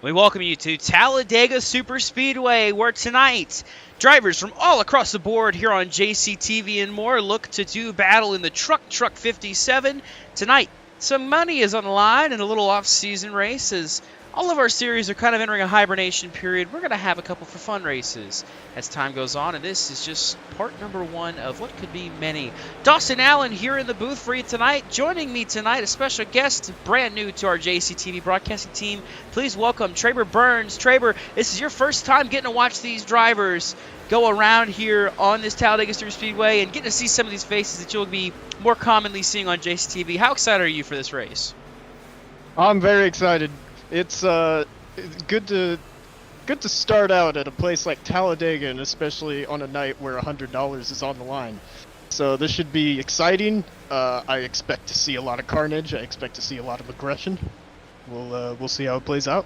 We welcome you to Talladega Superspeedway, where tonight drivers from all across the board here on JCTV and more look to do battle in the TruckTruck 57. Tonight, some money is on the line in a little off-season race as all of our series are kind of entering a hibernation period. We're going to have a couple for fun races as time goes on, and this is just part number one of what could be many. Dawson Allen here in the booth for you tonight. Joining me tonight, a special guest, brand new to our JCTV broadcasting team. Please welcome Traber Burns. Traber, this is your first time getting to watch these drivers go around here on this Talladega Superspeedway and getting to see some of these faces that you'll be more commonly seeing on JCTV. How excited are you for this race? I'm very excited. It's good to start out at a place like Talladega, and especially on a night where $100 is on the line. So this should be exciting. I expect to see a lot of carnage. I expect to see a lot of aggression. We'll see how it plays out.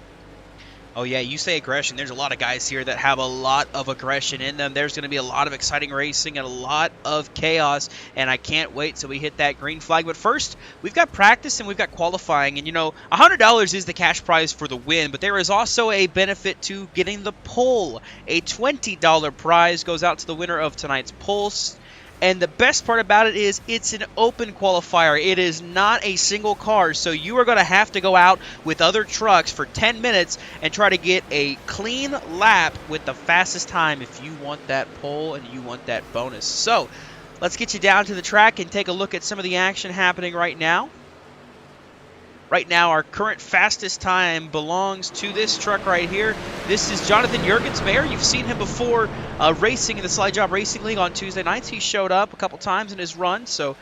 Oh yeah, you say aggression. There's a lot of guys here that have a lot of aggression in them. There's going to be a lot of exciting racing and a lot of chaos, and I can't wait till we hit that green flag. But first, we've got practice and we've got qualifying, and you know, $100 is the cash prize for the win, but there is also a benefit to getting the pole. A $20 prize goes out to the winner of tonight's pulse. And the best part about it is it's an open qualifier. It is not a single car, so you are going to have to go out with other trucks for 10 minutes and try to get a clean lap with the fastest time if you want that pole and you want that bonus. So let's get you down to the track and take a look at some of the action happening right now. Right now, our current fastest time belongs to this truck right here. This is Jonathan Jurgensmeyer. You've seen him before racing in the Jawb Racing League on Tuesday nights. He showed up a couple times in his run, so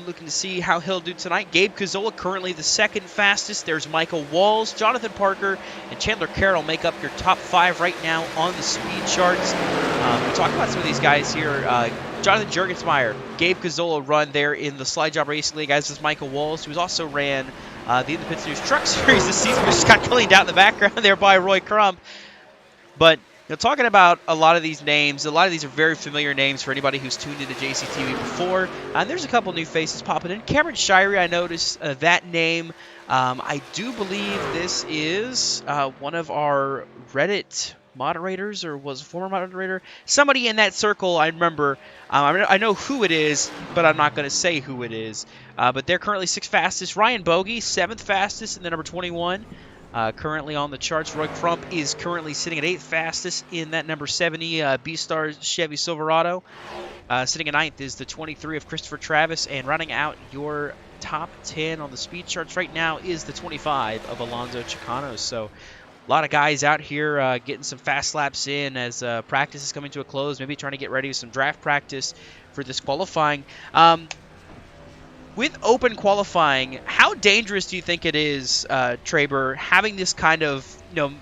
looking to see how he'll do tonight. Gabe Cazzola currently the second fastest. There's Michael Walls, Jonathan Parker, and Chandler Carroll make up your top five right now on the speed charts. We'll talk about some of these guys here. Jonathan Jurgensmeyer, Gabe Cazzola run there in the Jawb Racing League, as does Michael Walls, who's also ran the Independence News Truck Series this season, which just got cleaned out in the background there by Roy Crump. But you know, talking about a lot of these names, a lot of these are very familiar names for anybody who's tuned into JCTV before. And there's a couple new faces popping in. Cameron Shirey, I noticed that name. I do believe this is one of our Reddit moderators, or was a former moderator. Somebody in that circle, I remember. I know who it is, but I'm not going to say who it is. But they're currently sixth fastest. Ryan Bogey, seventh fastest in the number 21. Currently on the charts. Roy Crump is currently sitting at 8th fastest in that number 70 B-Star Chevy Silverado. Sitting at 9th is the 23 of Christopher Travis, and running out your top 10 on the speed charts right now is the 25 of Alonso Chicano. So a lot of guys out here getting some fast laps in as practice is coming to a close, maybe trying to get ready with some draft practice for this qualifying. With open qualifying, how dangerous do you think it is, Traber, having this kind of, you know,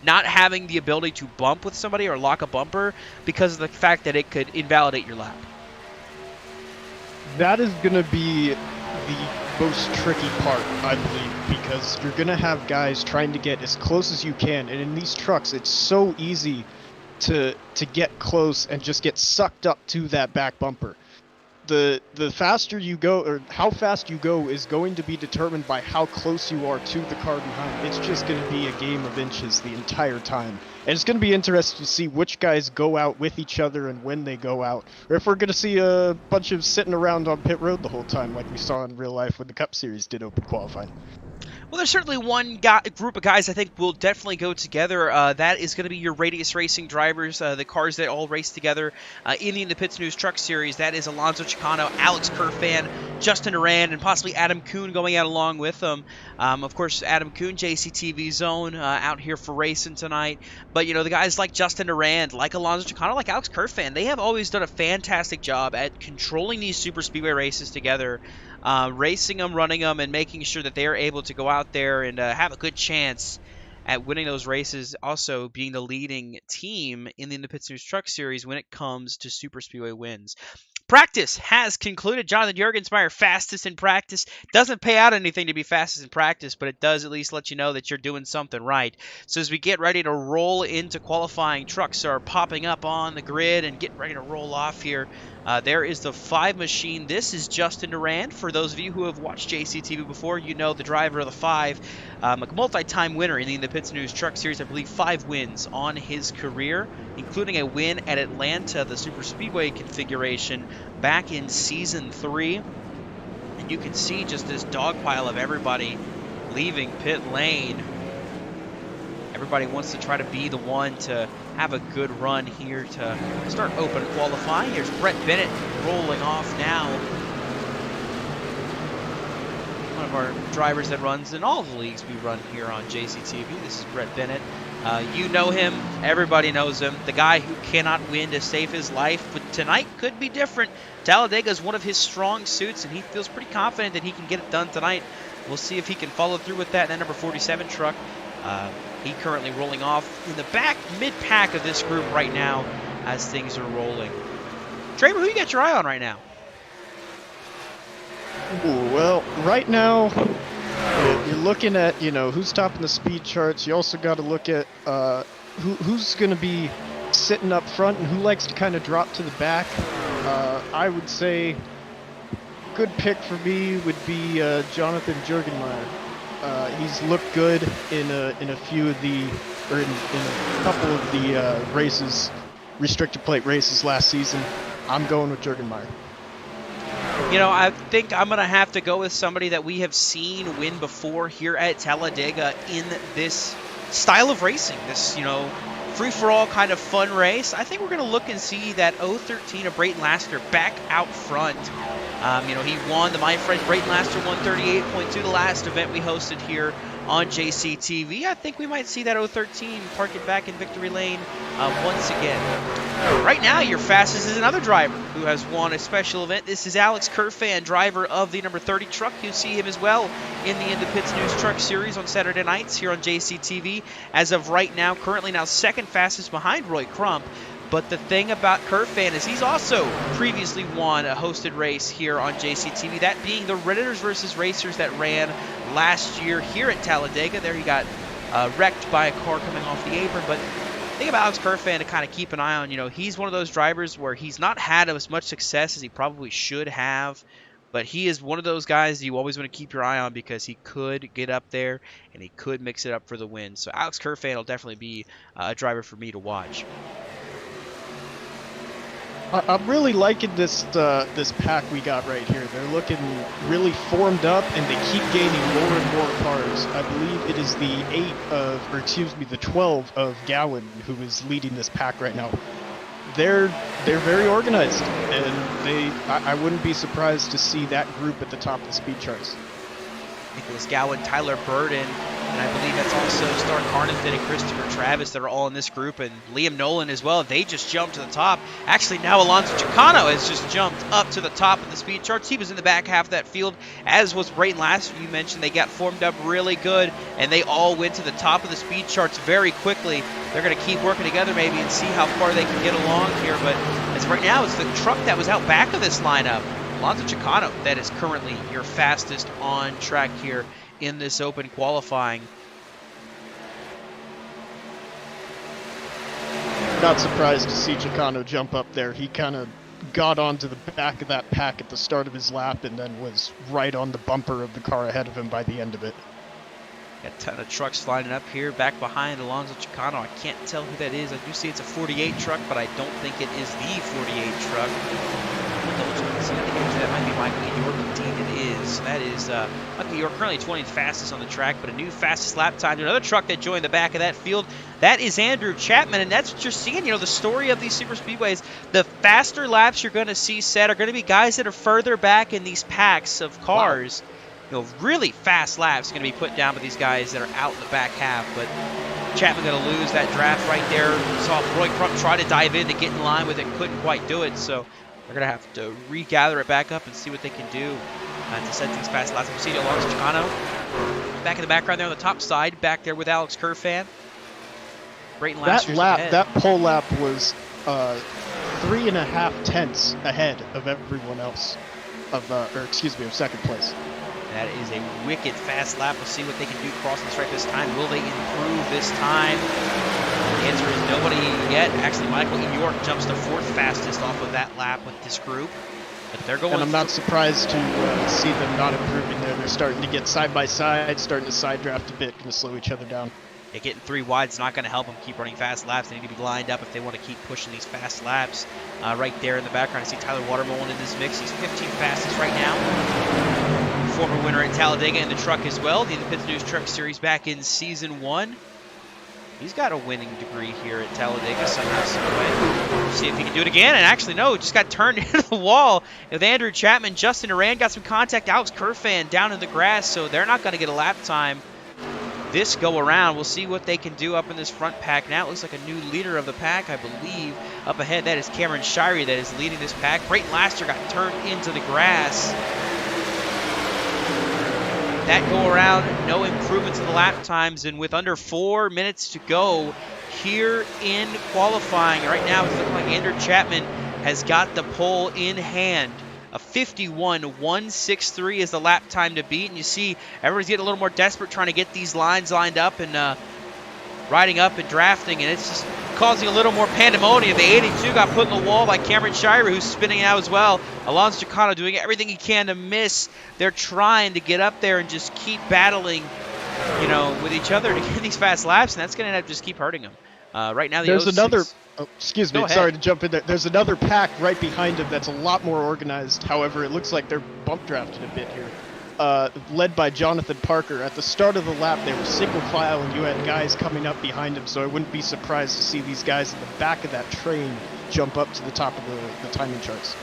not having the ability to bump with somebody or lock a bumper because of the fact that it could invalidate your lap? That is going to be the most tricky part, I believe, because you're going to have guys trying to get as close as you can, and in these trucks, it's so easy to get close and just get sucked up to that back bumper. The faster you go, or how fast you go, is going to be determined by how close you are to the car behind. It's just going to be a game of inches the entire time. And it's going to be interesting to see which guys go out with each other and when they go out. Or if we're going to see a bunch of sitting around on pit road the whole time like we saw in real life when the Cup Series did open qualifying. Well, there's certainly one group of guys I think will definitely go together. That is going to be your Radius Racing drivers, the cars that all race together in the Independence News Truck Series. That is Alonso Chicano, Alex Kerfan, Justin Durand, and possibly Adam Kuhn going out along with them. Of course, Adam Kuhn, JCTV Zone, out here for racing tonight. But, you know, the guys like Justin Durand, like Alonso Chicano, like Alex Kerfan, they have always done a fantastic job at controlling these super speedway races together. Racing them, running them, and making sure that they are able to go out there and have a good chance at winning those races. Also being the leading team in the Independence News Truck Series when it comes to super speedway wins. Practice has concluded. Jonathan Jurgensmeyer, fastest in practice. Doesn't pay out anything to be fastest in practice, but it does at least let you know that you're doing something right. So as we get ready to roll into qualifying, trucks are popping up on the grid and getting ready to roll off here. There is the 5 machine. This is Justin Durand. For those of you who have watched JCTV before, you know the driver of the 5. A multi-time winner in the Pits News Truck Series. I believe 5 wins on his career, including a win at Atlanta, the Superspeedway configuration, back in Season 3. And you can see just this dogpile of everybody leaving pit lane. Everybody wants to try to be the one to have a good run here to start open qualifying. Here's Brett Bennett rolling off now. One of our drivers that runs in all the leagues we run here on JCTV. This is Brett Bennett. You know him. Everybody knows him. The guy who cannot win to save his life. But tonight could be different. Talladega is one of his strong suits, and he feels pretty confident that he can get it done tonight. We'll see if he can follow through with that in that number 47 truck. He currently rolling off in the back mid-pack of this group right now as things are rolling. Traver, who you got your eye on right now? Ooh, well, right now, you're looking at, who's topping the speed charts. You also got to look at who's going to be sitting up front and who likes to kind of drop to the back. I would say good pick for me would be Jonathan Jurgenmeyer. He's looked good in a few of the, or in a couple of the races, restricted plate races last season. I'm going with Jurgenmeyer. I think I'm going to have to go with somebody that we have seen win before here at Talladega in this style of racing. This, free-for-all kind of fun race. I think we're going to look and see that 013 of Brayton Laster back out front. He won. My friend Brayton Laster won 38.2 the last event we hosted here on JCTV. I think we might see that 013 park it back in victory lane once again. Right now, your fastest is another driver who has won a special event. This is Alex Kerfan, driver of the number 30 truck. You'll see him as well in the Pits News Truck Series on Saturday nights here on JCTV. As of right now, currently now second fastest behind Roy Crump. But the thing about Kerfan is he's also previously won a hosted race here on JCTV, that being the Redditors versus Racers that ran last year here at Talladega. There he got wrecked by a car coming off the apron. But the thing about Alex Kerfan to kind of keep an eye on, he's one of those drivers where he's not had as much success as he probably should have. But he is one of those guys you always want to keep your eye on because he could get up there and he could mix it up for the win. So Alex Kerfan will definitely be a driver for me to watch. I'm really liking this pack we got right here. They're looking really formed up, and they keep gaining more and more cars. I believe it is the 12 of Gowan who is leading this pack right now. They're very organized, and I wouldn't be surprised to see that group at the top of the speed charts. Nicholas Gowan, Tyler Burden, and I believe that's also Stark Harnington and Christopher Travis that are all in this group, and Liam Nolan as well. They just jumped to the top. Actually, now Alonso Chicano has just jumped up to the top of the speed charts. He was in the back half of that field, as was Brayton Laster. You mentioned they got formed up really good, and they all went to the top of the speed charts very quickly. They're going to keep working together maybe and see how far they can get along here, but as right now, it's the truck that was out back of this lineup, Alonso Chicano, that is currently your fastest on track here in this open qualifying. Not surprised to see Chicano jump up there. He kind of got onto the back of that pack at the start of his lap and then was right on the bumper of the car ahead of him by the end of it. Got a ton of trucks lining up here back behind Alonso Chicano. I can't tell who that is. I do see it's a 48 truck, but I don't think it is the 48 truck. That might be Michael York. Indeed it is. That is Michael York, currently 20th fastest on the track, but a new fastest lap time to another truck that joined the back of that field. That is Andrew Chapman, and that's what you're seeing. The story of these super speedways, the faster laps you're going to see set are going to be guys that are further back in these packs of cars. Wow. Really fast laps going to be put down by these guys that are out in the back half, but Chapman going to lose that draft right there. We saw Roy Crump try to dive in to get in line with it, couldn't quite do it, so they're going to have to regather it back up and see what they can do to set these fast laps. We see Alonso Chicano back in the background there on the top side, back there with Alex Kerfan. Brayton Laster's ahead. That pole lap was 3.5 tenths ahead of everyone else, of second place. That is a wicked fast lap. We'll see what they can do crossing the stripe this time. Will they improve this time? The answer is nobody yet. Actually, Michael York jumps to 4th fastest off of that lap with this group. But they're going. And I'm not surprised to see them not improving there. They're starting to get side by side, starting to side draft a bit, going to slow each other down. Yeah, getting 3 wide is not going to help them keep running fast laps. They need to be lined up if they want to keep pushing these fast laps. Right there in the background, I see Tyler Watermolen in this mix. He's 15th fastest right now. Former winner at Talladega in the truck as well. The Independence News Truck Series back in Season 1. He's got a winning degree here at Talladega somehow, some way. See if he can do it again. And actually, no, just got turned into the wall with Andrew Chapman. Justin Duran got some contact. Alex Kerfan down in the grass, so they're not going to get a lap time this go around. We'll see what they can do up in this front pack. Now it looks like a new leader of the pack, I believe. Up ahead, that is Cameron Shirey that is leading this pack. Brayton Laster got turned into the grass. That go around, no improvements in the lap times, and with under 4 minutes to go here in qualifying, right now it's looking like Andrew Chapman has got the pole in hand. A 51.163 is the lap time to beat, and you see everybody's getting a little more desperate trying to get these lines lined up and riding up and drafting, and it's just causing a little more pandemonium. The 82 got put in the wall by Cameron Shirey, who's spinning out as well. Alonso Chicano doing everything he can to miss. They're trying to get up there and just keep battling, you know, with each other to get these fast laps, and that's going to end up just keep hurting them. Right now, there's 06, another. Oh, excuse me, sorry to jump in there. There's another pack right behind him that's a lot more organized. However, it looks like they're bump drafted a bit here. Led by Jonathan Parker. At the start of the lap, they were single file, and you had guys coming up behind him, so I wouldn't be surprised to see these guys in the back of that train jump up to the top of the timing charts.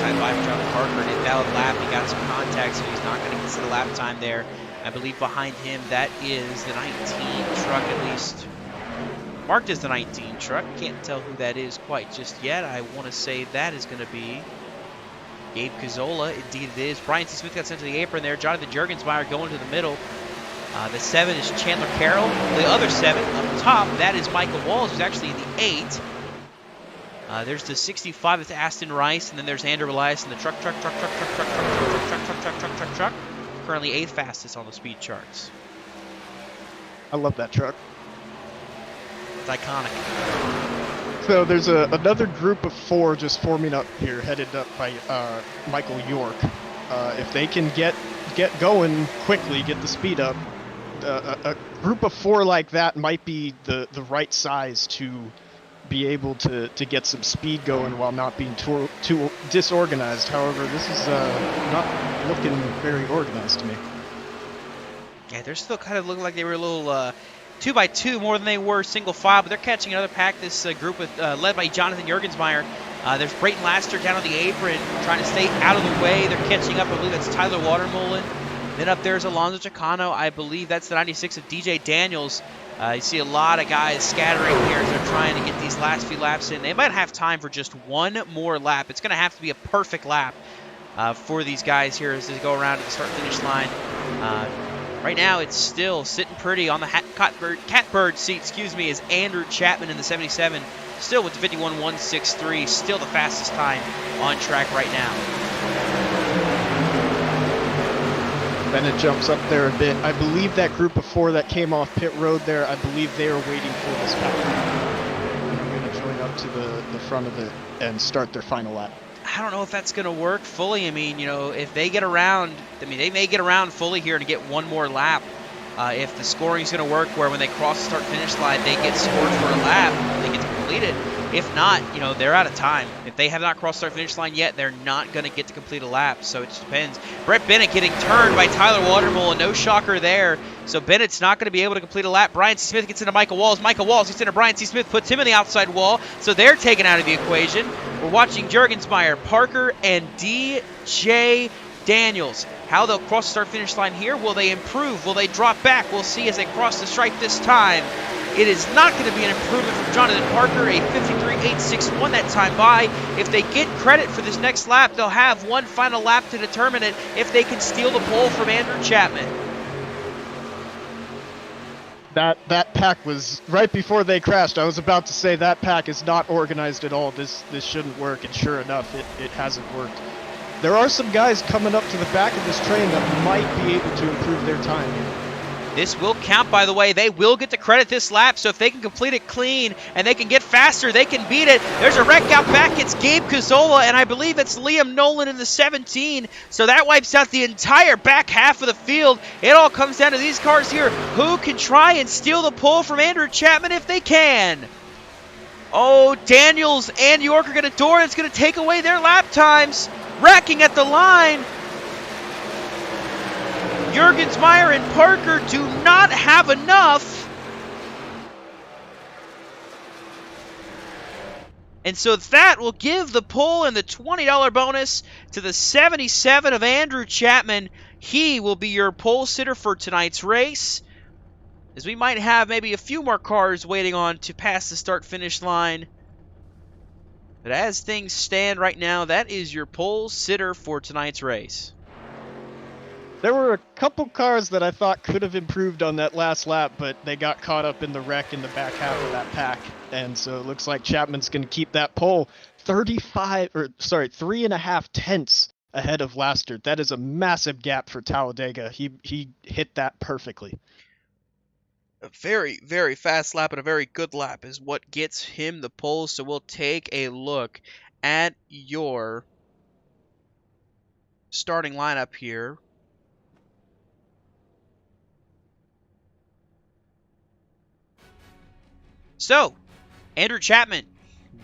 Time by Jonathan Parker, an invalid lap. He got some contact, so he's not going to consider lap time there. I believe behind him, that is the 19 truck, at least marked as the 19 truck. Can't tell who that is quite just yet. I want to say that is going to be Gabe Cazzola. Indeed it is. Brian T. Smith got sent to the apron there. Jonathan Juergensmeyer going to the middle. The 7 is Chandler Carroll. The other 7 up top, that is Michael Walls, who's actually in the 8. There's the 65, it's Aston Rice, and then there's Andrew Elias in the truck. Currently 8th fastest on the speed charts. I love that truck. It's iconic. So there's another group of 4 just forming up here, headed up by Michael York. If they can get going quickly, get the speed up, a group of 4 like that might be the right size to be able to get some speed going while not being too disorganized. However, this is not looking very organized to me. Yeah, they're still kind of looking like they were a little 2x2 more than they were single file, but they're catching another pack. This group with led by Jonathan Juergensmeyer. There's Brayton Laster down on the apron trying to stay out of the way. They're catching up. I believe that's Tyler Watermolen. Then up there's Alonso Chicano. I believe that's the 96 of DJ Daniels. You see a lot of guys scattering here as they're trying to get these last few laps in. They might have time for just one more lap. It's going to have to be a perfect lap for these guys here as they go around to the start-finish line. Right now, it's still sitting pretty on the catbird seat, is Andrew Chapman in the 77. Still with the 51.163, still the fastest time on track right now. Bennett jumps up there a bit. I believe that group of 4 that came off pit road there, I believe they are waiting for this pack. They're going to join up to the front of it and start their final lap. I don't know if that's going to work fully. I mean, you know, if they get around, they may get around fully here to get one more lap. If the scoring is going to work where when they cross the start-finish line, they get scored for a lap, they get to complete it. If not, you know, they're out of time. If they have not crossed the start-finish line yet, they're not going to get to complete a lap, so it just depends. Brett Bennett getting turned by Tyler Watermolen, no shocker there. So Bennett's not going to be able to complete a lap. Brian C. Smith gets into Michael Walls. Michael Walls gets into Brian C. Smith, puts him in the outside wall, so they're taken out of the equation. We're watching Juergensmeyer, Parker, and DJ Daniels. How they'll cross the start-finish line here. Will they improve? Will they drop back? We'll see as they cross the stripe this time. It is not going to be an improvement from Jonathan Parker, a 53.861 that time by. If they get credit for this next lap, they'll have one final lap to determine it if they can steal the pole from Andrew Chapman. That pack was right before they crashed. I was about to say that pack is not organized at all. This shouldn't work, and sure enough, it hasn't worked. There are some guys coming up to the back of this train that might be able to improve their time. This will count, by the way. They will get the credit this lap, so if they can complete it clean and they can get faster, they can beat it. There's a wreck out back. It's Gabe Cazzola, and I believe it's Liam Nolan in the 17. So that wipes out the entire back half of the field. It all comes down to these cars here. Who can try and steal the pole from Andrew Chapman if they can? Oh, Daniels and York are going to door. It's going to take away their lap times. Wrecking at the line. Jurgensmeyer and Parker do not have enough. And so that will give the pole and the $20 bonus to the 77 of Andrew Chapman. He will be your pole sitter for tonight's race, as we might have maybe a few more cars waiting on to pass the start-finish line. But as things stand right now, that is your pole sitter for tonight's race. There were a couple cars that I thought could have improved on that last lap, but they got caught up in the wreck in the back half of that pack. And so it looks like Chapman's going to keep that pole 3.5 tenths ahead of Laster. That is a massive gap for Talladega. He hit that perfectly. A very, very fast lap and a very good lap is what gets him the pole. So we'll take a look at your starting lineup here. So, Andrew Chapman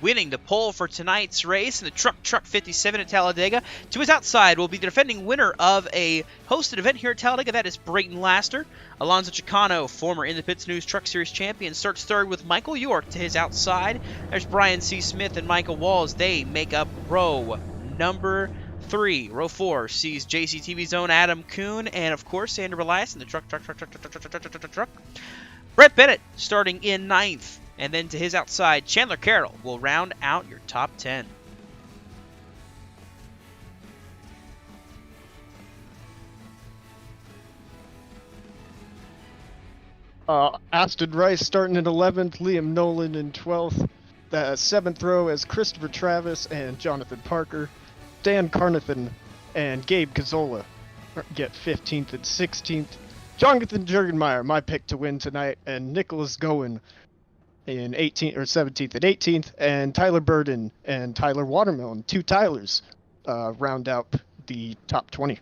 winning the pole for tonight's race in the TruckTruck 57 at Talladega. To his outside will be the defending winner of a hosted event here at Talladega. That is Brayton Laster. Alonso Chicano, former In the Pits News Truck Series champion, starts third with Michael York to his outside. There's Brian C. Smith and Michael Walls. They make up row number 3. Row 4 sees JCTV's own Adam Kuhn and, of course, Andrew Elias in the truck. Brett Bennett starting in 9th. And then to his outside, Chandler Carroll will round out your top 10. Aston Rice starting in 11th, Liam Nolan in 12th. The 7th row as Christopher Travis and Jonathan Parker. Dan Carnathan and Gabe Cazzola get 15th and 16th. Jonathan Jurgenmeyer, my pick to win tonight, and Nicholas Goen in 18th or 17th and 18th, and Tyler Burden and Tyler Watermelon, 2 Tylers, round out the top 20.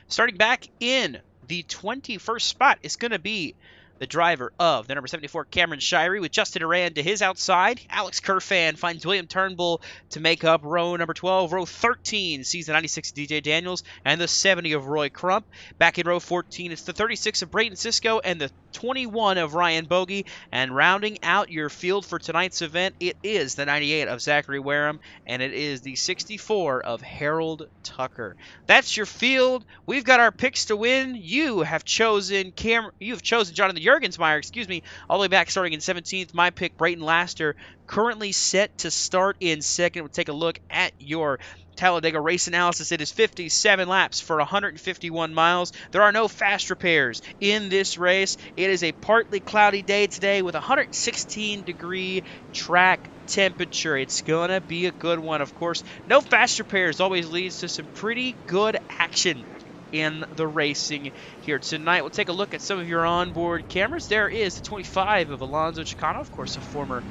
Starting back in the 21st spot is going to be the driver of the number 74 Cameron Shirey with Justin Aran to his outside. Alex Kerfan finds William Turnbull to make up row number 12. Row 13 sees the 96 DJ Daniels and the 70 of Roy Crump. Back in row 14, it's the 36 of Brayton Sisko and the 21 of Ryan Bogey. And rounding out your field for tonight's event, it is the 98 of Zachary Wareham, and it is the 64 of Harold Tucker. That's your field. We've got our picks to win. You have chosen Jonathan Jurgensmeyer, all the way back starting in 17th. My pick, Brayton Laster, currently set to start in 2nd. We'll take a look at your Talladega race analysis. It is 57 laps for 151 miles. There are no fast repairs in this race. It is a partly cloudy day today with 116-degree track temperature. It's going to be a good one, of course. No fast repairs always leads to some pretty good action in the racing here tonight. We'll take a look at some of your onboard cameras. There is the 25 of Alonso Chicano, of course, a former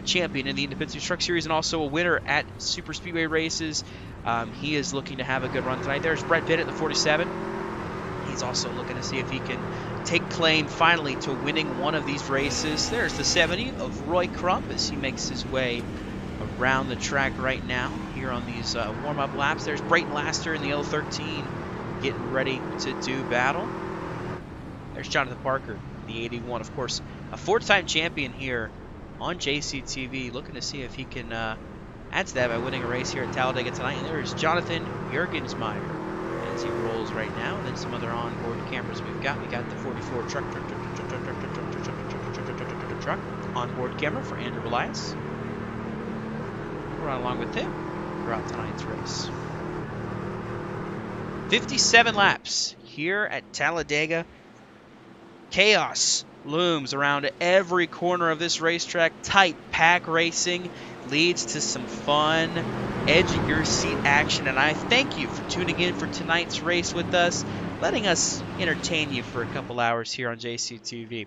champion in the Independence Truck Series and also a winner at Superspeedway races. He is looking to have a good run tonight. There's Brett Bennett, the 47. He's also looking to see if he can take claim finally to winning one of these races. There's the 70 of Roy Crump as he makes his way around the track right now here on these warm-up laps. There's Brayton Laster in the L13 getting ready to do battle. There's Jonathan Parker, the 81, of course, a 4-time champion here on JCTV, looking to see if he can add to that by winning a race here at Talladega tonight. And there's Jonathan Jurgensmeyer as he rolls right now. And then some other onboard cameras we've got. We got the 44 truck onboard camera for Andrew Elias. We'll run along with him throughout tonight's race. 57 laps here at Talladega. Chaos looms around every corner of this racetrack. Tight pack racing leads to some fun, edge of your seat action, and I thank you for tuning in for tonight's race with us, letting us entertain you for a couple hours here on JCTV.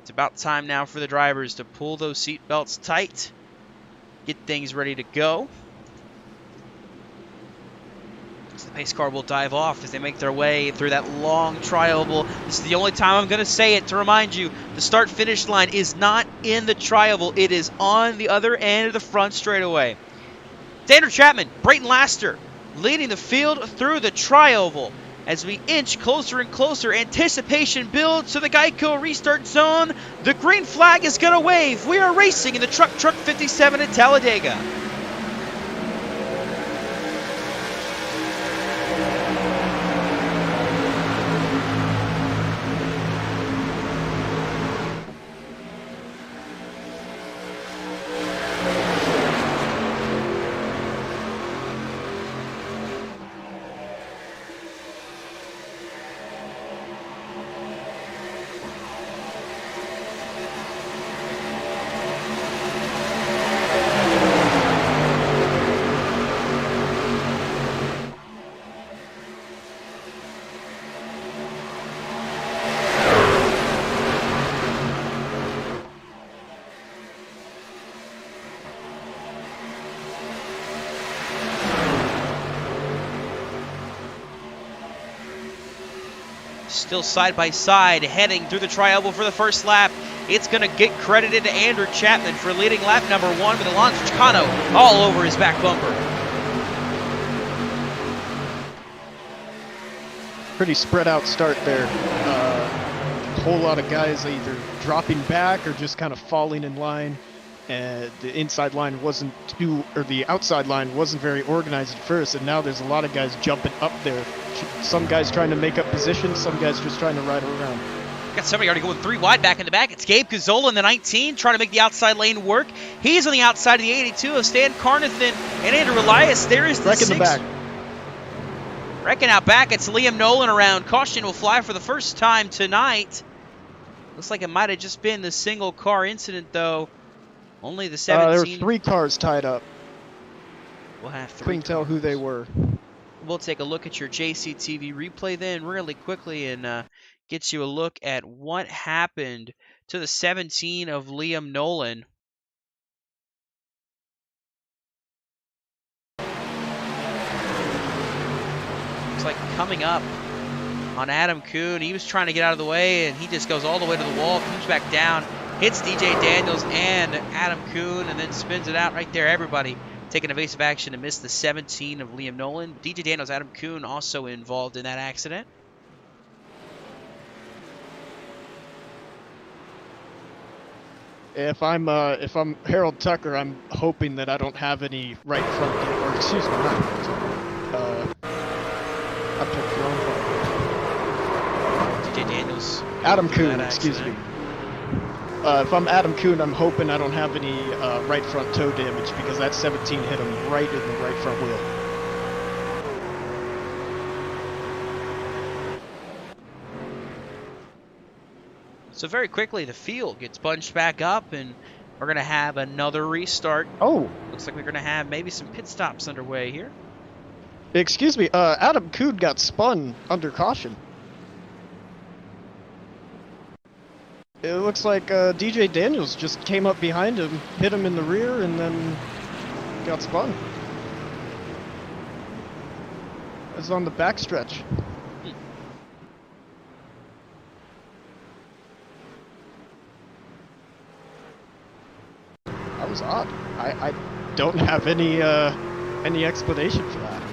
It's about time now for the drivers to pull those seat belts tight, get things ready to go. The pace car will dive off as they make their way through that long tri-oval. This is the only time I'm going to say it to remind you, the start-finish line is not in the tri-oval. It is on the other end of the front straightaway. Andrew Chapman, Brayton Laster leading the field through the tri-oval. As we inch closer and closer, anticipation builds to the Geico restart zone. The green flag is going to wave. We are racing in the TruckTruck 57 at Talladega. Still side by side, heading through the tri-oval for the first lap. It's going to get credited to Andrew Chapman for leading lap number 1 with Alonso Chicano all over his back bumper. Pretty spread out start there. A whole lot of guys either dropping back or just kind of falling in line. The inside line wasn't too, or the outside line wasn't very organized at first, and now there's a lot of guys jumping up there. Some guys trying to make up positions, some guys just trying to ride around. Got somebody already going 3 wide back in the back. It's Gabe Cazzola in the 19, trying to make the outside lane work. He's on the outside of the 82 of Stan Carnathan and Andrew Elias. There is the 6. In the back. Wrecking out back, it's Liam Nolan around. Caution will fly for the first time tonight. Looks like it might have just been the single car incident, though. Only the 17. There were 3 cars tied up. We'll have 3. Couldn't tell who they were. We'll take a look at your JCTV replay then really quickly and get you a look at what happened to the 17 of Liam Nolan. Looks like coming up on Adam Kuhn. He was trying to get out of the way, and he just goes all the way to the wall, comes back down, hits DJ Daniels and Adam Kuhn, and then spins it out right there. Everybody taking evasive action to miss the 17 of Liam Nolan. DJ Daniels, Adam Kuhn also involved in that accident. If I'm Harold Tucker, I'm hoping that I don't have any right front, or excuse me, not I picked the wrong one. DJ Daniels. Adam Kuhn, excuse me. If I'm Adam Kuhn, I'm hoping I don't have any right front toe damage, because that 17 hit him right in the right front wheel. So very quickly, the field gets bunched back up, and we're going to have another restart. Oh. Looks like we're going to have maybe some pit stops underway here. Excuse me, Adam Kuhn got spun under caution. It looks like DJ Daniels just came up behind him, hit him in the rear, and then got spun. It was on the backstretch. That was odd. I don't have any explanation for that.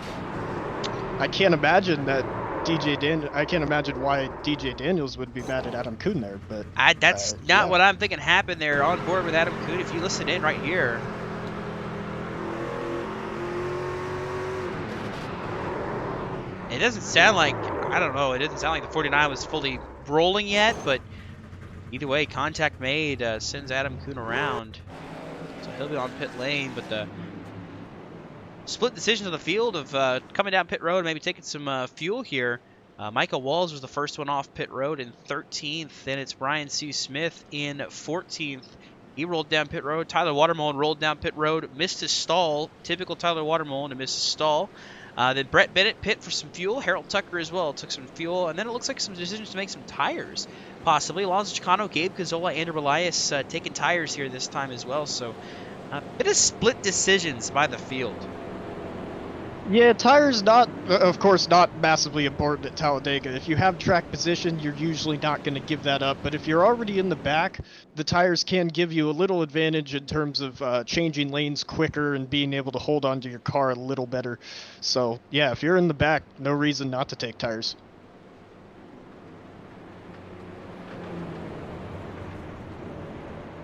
I can't imagine that I can't imagine why DJ Daniels would be mad at Adam Kuhn there, but that's not what I'm thinking happened there on board with Adam Kuhn. If you listen in right here, it doesn't sound like, I don't know, it doesn't sound like the 49 was fully rolling yet, but either way, contact made, sends Adam Kuhn around. So he'll be on pit lane, but the split decisions on the field of coming down pit road and maybe taking some fuel here Michael Walls was the first one off pit road in 13th. Then it's Brian C. Smith in 14th. He rolled down pit road. Tyler Watermullen rolled down pit road, missed his stall. Typical Tyler Watermullen to miss his stall. Then Brett Bennett pit for some fuel. Harold Tucker as well took some fuel. And then it looks like some decisions to make some tires, possibly. Alonso Chicano, Gabe Cazzola, Andrew Elias taking tires here this time as well. So a bit of split decisions by the field. Yeah, tires not, of course, not massively important at Talladega. If you have track position, you're usually not going to give that up. But if you're already in the back, the tires can give you a little advantage in terms of changing lanes quicker and being able to hold onto your car a little better. So, yeah, if you're in the back, no reason not to take tires.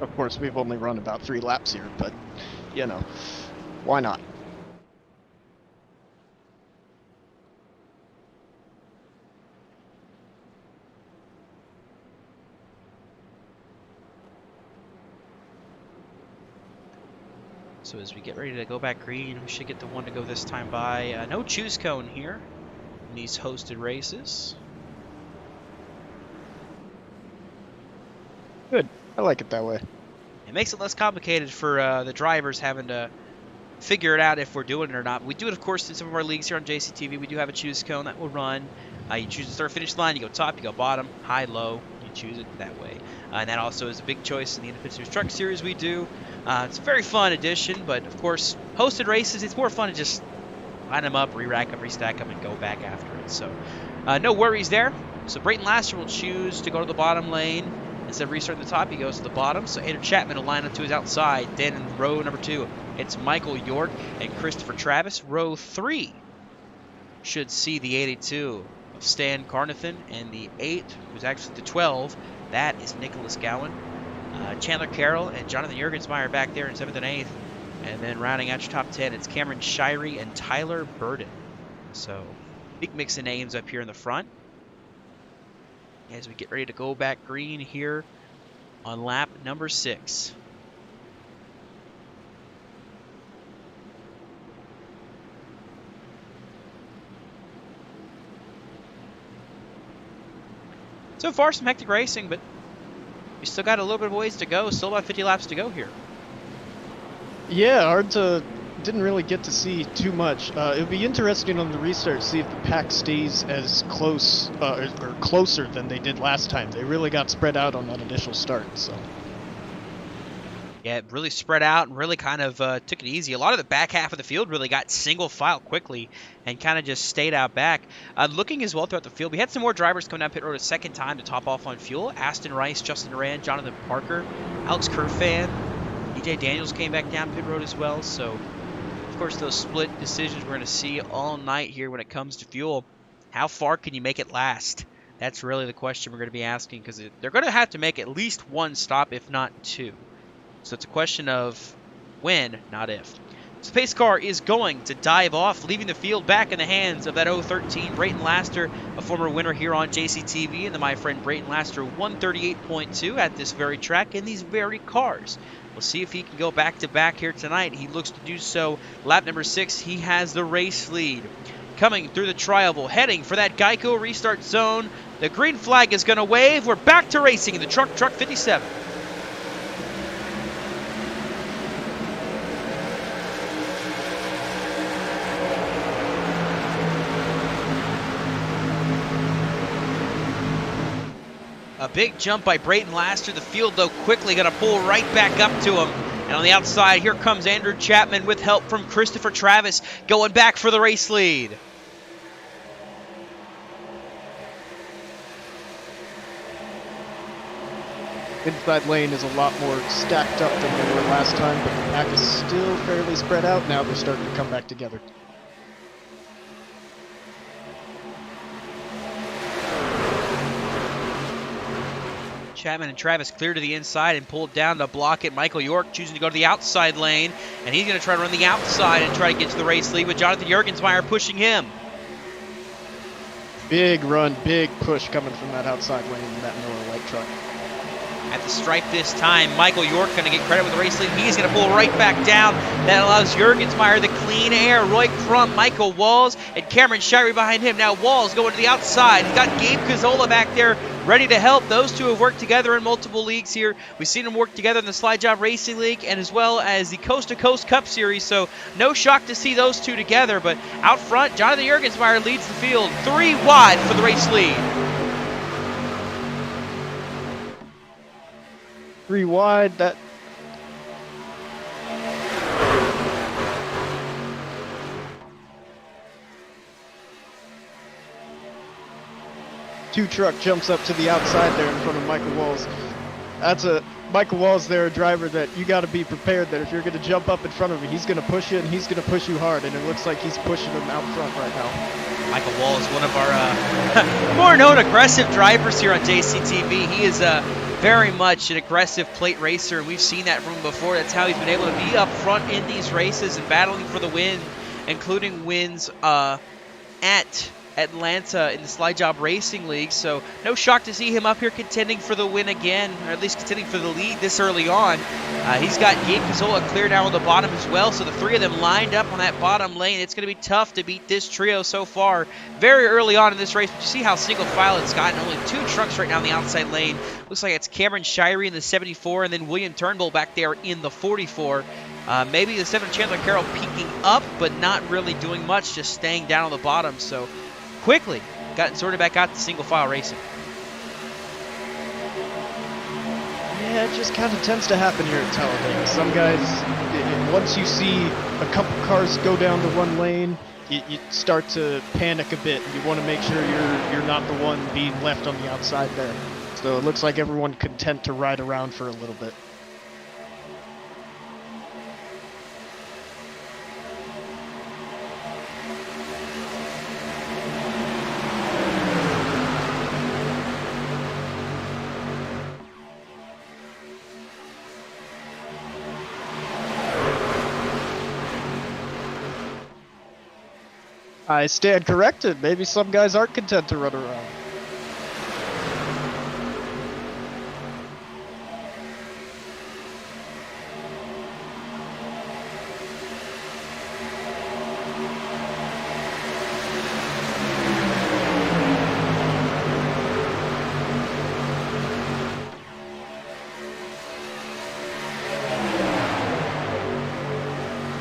Of course, we've only run about 3 laps here, but, you know, why not? So as we get ready to go back green, we should get the one to go this time by. No choose cone here in these hosted races. Good. I like it that way. It makes it less complicated for the drivers having to figure it out if we're doing it or not. We do it, of course, in some of our leagues here on JCTV. We do have a choose cone that will run. You choose the start-finish line. You go top, you go bottom, high, low. You choose it that way. And that also is a big choice in the Independent Series Truck Series we do. It's a very fun addition, but of course, hosted races, it's more fun to just line them up, re-rack them, restack them, and go back after it. So no worries there. So Brayton Laster will choose to go to the bottom lane. Instead of restarting the top, he goes to the bottom. So Andrew Chapman will line up to his outside. Then in row number 2, it's Michael York and Christopher Travis. Row 3 should see the 82 of Stan Carnathan, and the 8, who's actually the 12, that is Nicholas Gowan. Chandler Carroll and Jonathan Jurgensmeyer back there in 7th and 8th. And then rounding out your top 10, it's Cameron Shirey and Tyler Burden. So big mix of names up here in the front. As we get ready to go back green here on lap number 6. So far, some hectic racing, but we still got a little bit of ways to go. Still about 50 laps to go here. Yeah, didn't really get to see too much. It'll be interesting on the restart to see if the pack stays as close or closer than they did last time. They really got spread out on that initial start. So. Yeah, it really spread out and really kind of took it easy. A lot of the back half of the field really got single file quickly and kind of just stayed out back. Looking as well throughout the field, we had some more drivers come down pit road a second time to top off on fuel. Aston Rice, Justin Rand, Jonathan Parker, Alex Kerfan, EJ Daniels came back down pit road as well. So, of course, those split decisions we're going to see all night here when it comes to fuel. How far can you make it last? That's really the question we're going to be asking, because they're going to have to make at least one stop, if not 2. So it's a question of when, not if. So the pace car is going to dive off, leaving the field back in the hands of that 013 Brayton Laster, a former winner here on JCTV, and the My Friend Brayton Laster 138.2 at this very track in these very cars. We'll see if he can go back-to-back here tonight. He looks to do so. Lap number 6, he has the race lead. Coming through the tri-oval, heading for that Geico restart zone. The green flag is going to wave. We're back to racing in the TruckTruck 57. A big jump by Brayton Laster. The field, though, quickly going to pull right back up to him. And on the outside, here comes Andrew Chapman with help from Christopher Travis, going back for the race lead. Inside lane is a lot more stacked up than they were last time, but the pack is still fairly spread out. Now they're starting to come back together. Chapman and Travis clear to the inside and pulled down to block it. Michael York choosing to go to the outside lane, and he's going to try to run the outside and try to get to the race lead with Jonathan Jurgensmeyer pushing him. Big run, big push coming from that outside lane in that NAOR light truck. at the stripe this time. Michael York going to get credit with the race lead. He's going to pull right back down. That allows Jurgensmeyer the clean air. Roy Crump, Michael Walls, and Cameron Shirey behind him. Now Walls going to the outside. He's got Gabe Cazzola back there ready to help. Those two have worked together in multiple leagues here. We've seen them work together in the Slide Job Racing League and as well as the Coast to Coast Cup Series, so no shock to see those two together. But out front, Jonathan Jurgensmeyer leads the field 3 wide for the race lead. 3 wide, that... Two truck jumps up to the outside there in front of Michael Walls. That's a Michael Walls there, a driver that you got to be prepared that if you're going to jump up in front of him, he's going to push you and he's going to push you hard, and it looks like he's pushing him out front right now. Michael Walls, one of our more known aggressive drivers here on JCTV. He is very much an aggressive plate racer, and we've seen that from him before. That's how he's been able to be up front in these races and battling for the win, including wins at Atlanta in the Slide Job Racing League. So no shock to see him up here contending for the win again, or at least contending for the lead this early on. He's got Gabe Cazzola clear down on the bottom as well, so the three of them lined up on that bottom lane. It's going to be tough to beat this trio so far very early on in this race. But you see how single file it's gotten. Only 2 trucks right now in the outside lane. Looks like it's Cameron Shirey in the 74 and then William Turnbull back there in the 44. Maybe the 7 Chandler Carroll peeking up, but not really doing much, just staying down on the bottom. So quickly gotten sorted back out to single file racing. Yeah, it just kind of tends to happen here at Talladega. Some guys, once you see a couple cars go down to one lane, you start to panic a bit. You want to make sure you're not the one being left on the outside there. So it looks like everyone content to ride around for a little bit. I stand corrected. Maybe some guys aren't content to run around.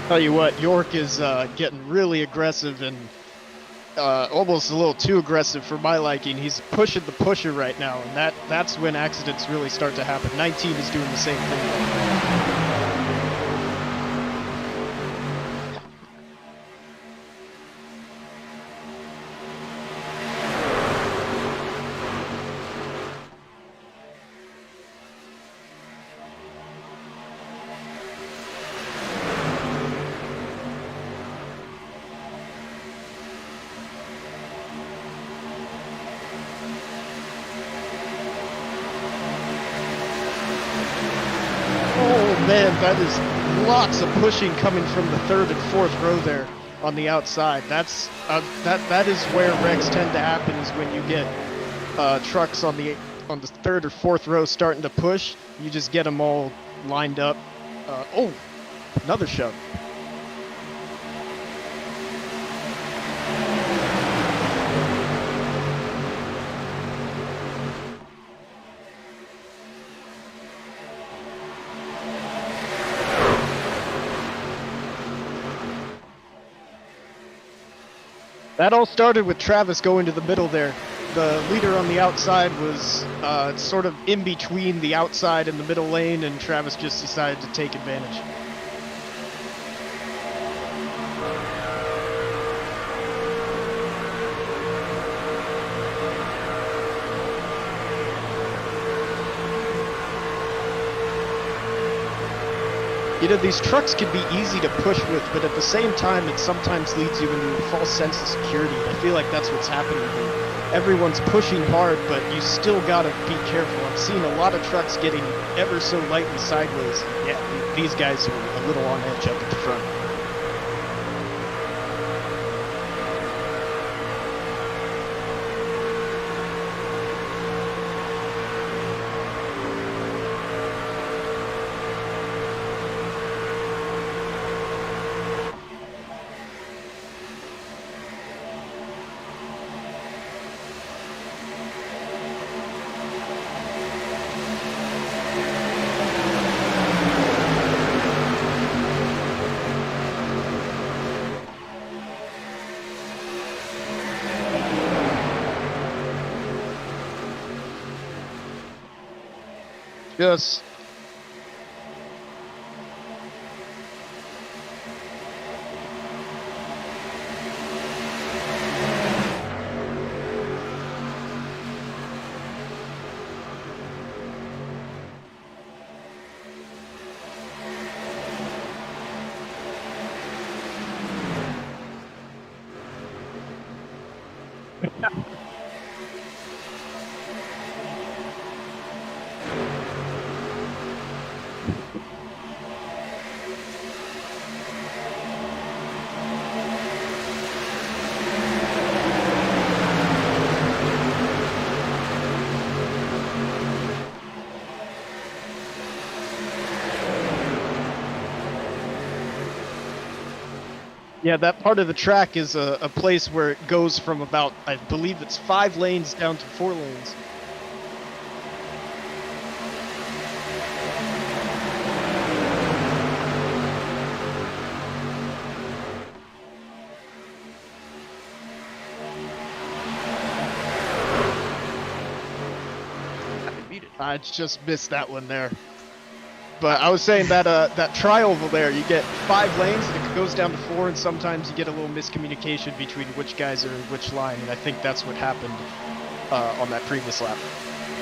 Tell you what, York is getting really aggressive and almost a little too aggressive for my liking. He's pushing the pusher right now, and that's when accidents really start to happen. 19 is doing the same thing. Man, that is lots of pushing coming from the 3rd and 4th row there on the outside. That's that is where wrecks tend to happen, is when you get trucks on the 3rd or 4th row starting to push. You just get them all lined up. Oh, another shove. That all started with Travis going to the middle there. The leader on the outside was sort of in between the outside and the middle lane, and Travis just decided to take advantage. You know, these trucks can be easy to push with, but at the same time, it sometimes leads you into a false sense of security. I feel like that's what's happening here. Everyone's pushing hard, but you still gotta be careful. I'm seeing a lot of trucks getting ever so lightly sideways. Yeah, these guys are a little on edge up at the front. Yes. Yeah, that part of the track is a place where it goes from about, I believe it's 5 lanes down to 4 lanes. I just missed that one there. But I was saying that that tri-oval there, you get 5 lanes, it goes down to 4, and sometimes you get a little miscommunication between which guys are in which line, and I think that's what happened on that previous lap.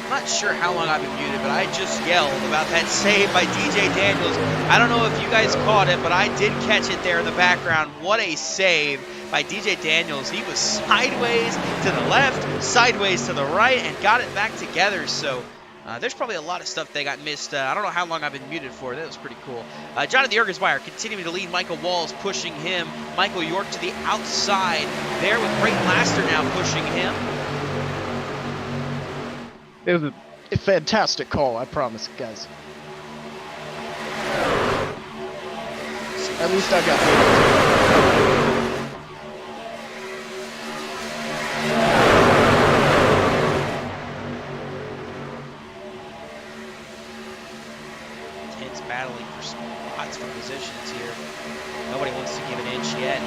I'm not sure how long I've been muted, but I just yelled about that save by DJ Daniels. I don't know if you guys caught it, but I did catch it there in the background. What a save by DJ Daniels. He was sideways to the left, sideways to the right, and got it back together. So there's probably a lot of stuff that got missed. I don't know how long I've been muted for. That was pretty cool. Jonathan Jurgensmeyer continuing to lead. Michael Walls pushing him. Michael York to the outside there with Brayton Laster now pushing him. It was a fantastic call, I promise, guys. At least I got paid. Intense battling for spots for positions here. Nobody wants to give an inch yet.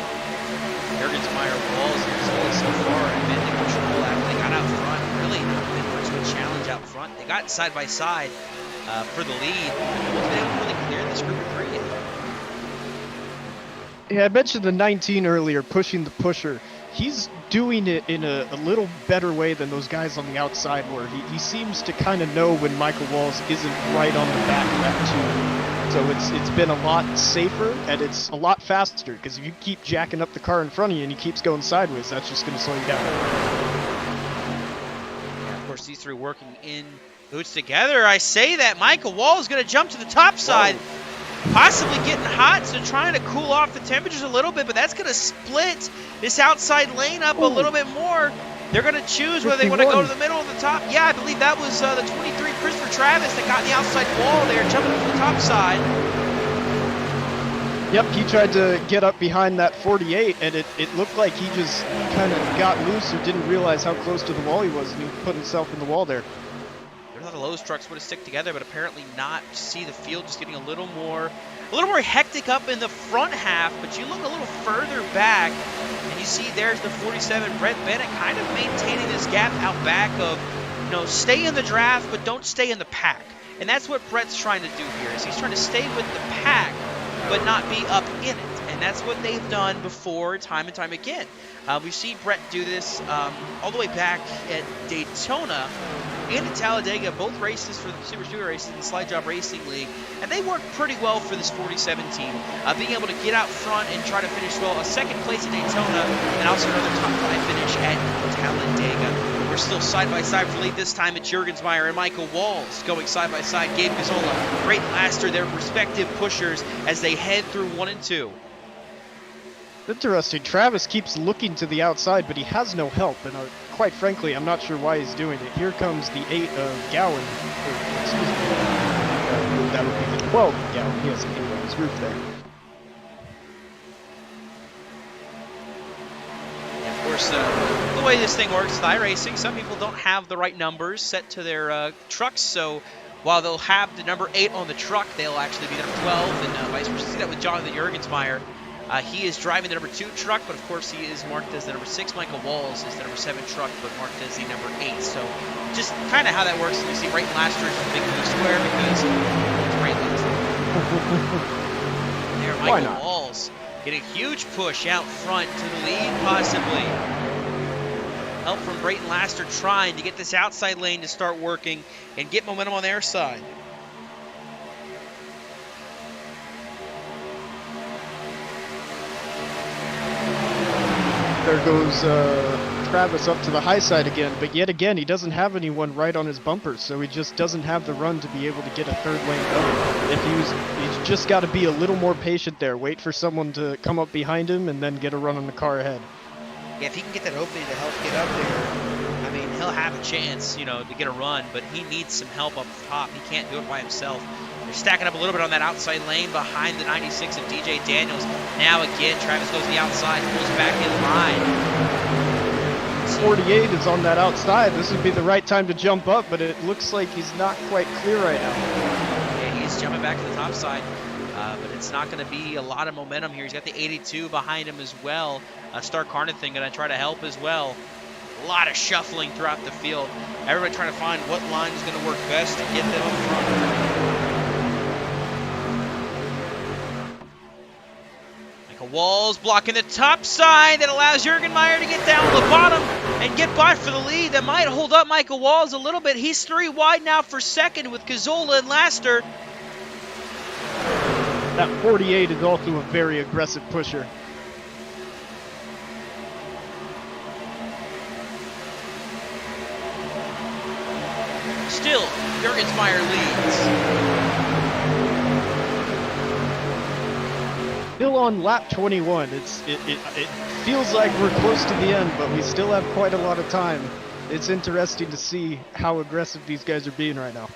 Jurgensmeyer, Walls, Amsoil so far have been in control after they got out front. Really not been much of a challenge out front. They got side by side for the lead. No one's been able to really clear this group of 3 yet. Yeah, I mentioned the 19 earlier, pushing the pusher. He's doing it in a little better way than those guys on the outside were. He seems to kind of know when Michael Walls isn't right on the back of that 2. So it's been a lot safer, and it's a lot faster, because if you keep jacking up the car in front of you and he keeps going sideways, that's just going to slow you down. Yeah, of course, these 3 working in boots together. I say that Michael Walls is going to jump to the top side. Whoa. Possibly getting hot, so trying to cool off the temperatures a little bit, but that's going to split this outside lane up a little bit more. They're going to choose whether they want to go to the middle or the top. Yeah, I believe that was the 23 Christopher Travis that got in the outside wall there, jumping to the top side. Yep, he tried to get up behind that 48, and it looked like he just kind of got loose or didn't realize how close to the wall he was, and he put himself in the wall there. There's a lot of Lowe's trucks would have stick together, but apparently not. See the field just getting a little more hectic up in the front half, but you look a little further back, and you see there's the 47 Brett Bennett kind of maintaining this gap out back of, you know, stay in the draft, but don't stay in the pack. And that's what Brett's trying to do here, is he's trying to stay with the pack, but not be up in it. And that's what they've done before, time and time again. We've seen Brett do this all the way back at Daytona and at Talladega, both races for the Super Speedway races in the Slide Job Racing League, and they worked pretty well for this 47 team. Being able to get out front and try to finish well, a 2nd place at Daytona, and also another top 5 finish at Talladega. We're still side by side for lead this time at Jurgensmeyer and Michael Walls going side by side. Gabe Gazzola, Brayton Laster, their respective pushers as they head through 1 and 2. Interesting. Travis keeps looking to the outside, but he has no help, and quite frankly, I'm not sure why he's doing it. Here comes the 8 of Gowan, or, excuse me, that would be the 12 of Gowan. He has an 8 on his roof there. And of course, the way this thing works with iRacing, some people don't have the right numbers set to their trucks, so while they'll have the number 8 on the truck, they'll actually be number 12, and vice versa. See that with Jonathan Jurgensmeyer. He is driving the number 2 truck, but of course he is marked as the number 6. Michael Walls is the number 7 truck, but marked as the number 8. So just kind of how that works. You see Brayton Laster is a big blue square because it's Brayton. There, Michael Walls getting a huge push out front to the lead, possibly. Help from Brayton Laster trying to get this outside lane to start working and get momentum on their side. There goes Travis up to the high side again, but yet again he doesn't have anyone right on his bumpers, so he just doesn't have the run to be able to get a third lane going. He's just got to be a little more patient there, wait for someone to come up behind him and then get a run on the car ahead. Yeah, if he can get that opening to help get up there, I mean, he'll have a chance, you know, to get a run, but he needs some help up top. He can't do it by himself. They're stacking up a little bit on that outside lane behind the 96 of DJ Daniels. Now again, Travis goes to the outside, pulls back in line. 48 is on that outside. This would be the right time to jump up, but it looks like he's not quite clear right now. Yeah, he's jumping back to the top side, but it's not going to be a lot of momentum here. He's got the 82 behind him as well. Star Carnathan going to try to help as well. A lot of shuffling throughout the field. Everybody trying to find what line is going to work best to get them up front. Walls blocking the top side that allows Jürgen Meyer to get down the bottom and get by for the lead. That might hold up Michael Walls a little bit. He's 3 wide now for second with Cazzola and Laster. That 48 is also a very aggressive pusher. Still, Jürgen Meyer leads. Still on lap 21. It feels like we're close to the end, but we still have quite a lot of time. It's interesting to see how aggressive these guys are being right now.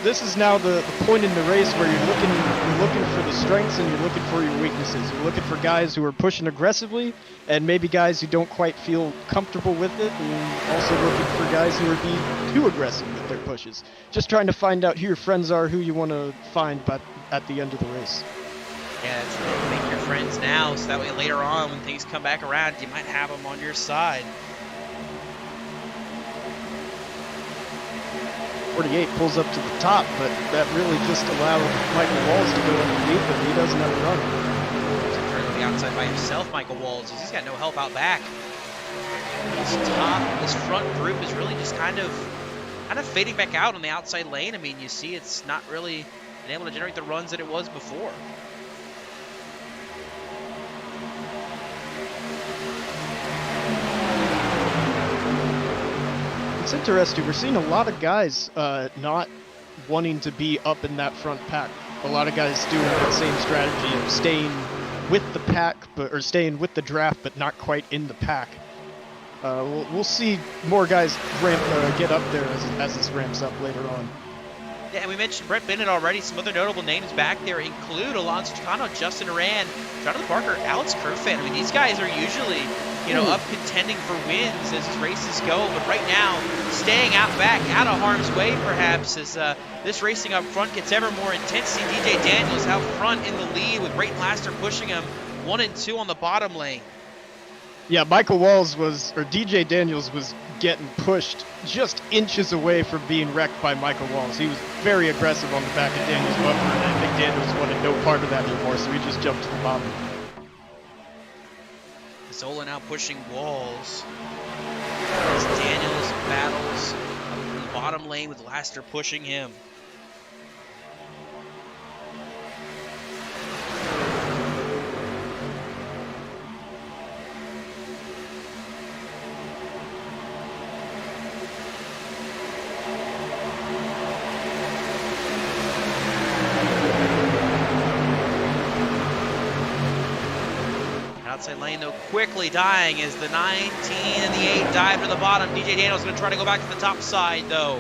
This is now the point in the race where you're looking for the strengths and you're looking for your weaknesses. You're looking for guys who are pushing aggressively and maybe guys who don't quite feel comfortable with it, and also looking for guys who are being too aggressive with their pushes. Just trying to find out who your friends are, who you want to find at the end of the race. Yeah, it's really make your friends now, so that way later on when things come back around, you might have them on your side. 48 pulls up to the top, but that really just allowed Michael Walls to go underneath him. He doesn't have a run. He's trying to go the outside by himself, Michael Walls. He's got no help out back. This front group is really just kind of fading back out on the outside lane. I mean, you see it's not really been able to generate the runs that it was before. It's interesting. We're seeing a lot of guys not wanting to be up in that front pack. A lot of guys doing that same strategy of staying with the pack, or staying with the draft, but not quite in the pack. We'll see more guys get up there as this ramps up later on. Yeah, and we mentioned Brett Bennett already. Some other notable names back there include Alonso Chicano, Justin Aran, Jonathan Parker, Alex Kerfan. I mean, these guys are usually, you know, up contending for wins as races go, but right now, staying out back, out of harm's way perhaps, as this racing up front gets ever more intense. See DJ Daniels out front in the lead with Brayton Laster pushing him 1 and 2 on the bottom lane. Yeah, DJ Daniels was getting pushed just inches away from being wrecked by Michael Walls. He was very aggressive on the back of Daniels' bumper, and I think Daniels wanted no part of that anymore, so he just jumped to the bottom. Zola now pushing Walls as Daniels battles up in the bottom lane with Laster pushing him. Outside lane, though, quickly dying as the 19 and the 8 dive to the bottom. DJ Daniels going to try to go back to the top side, though.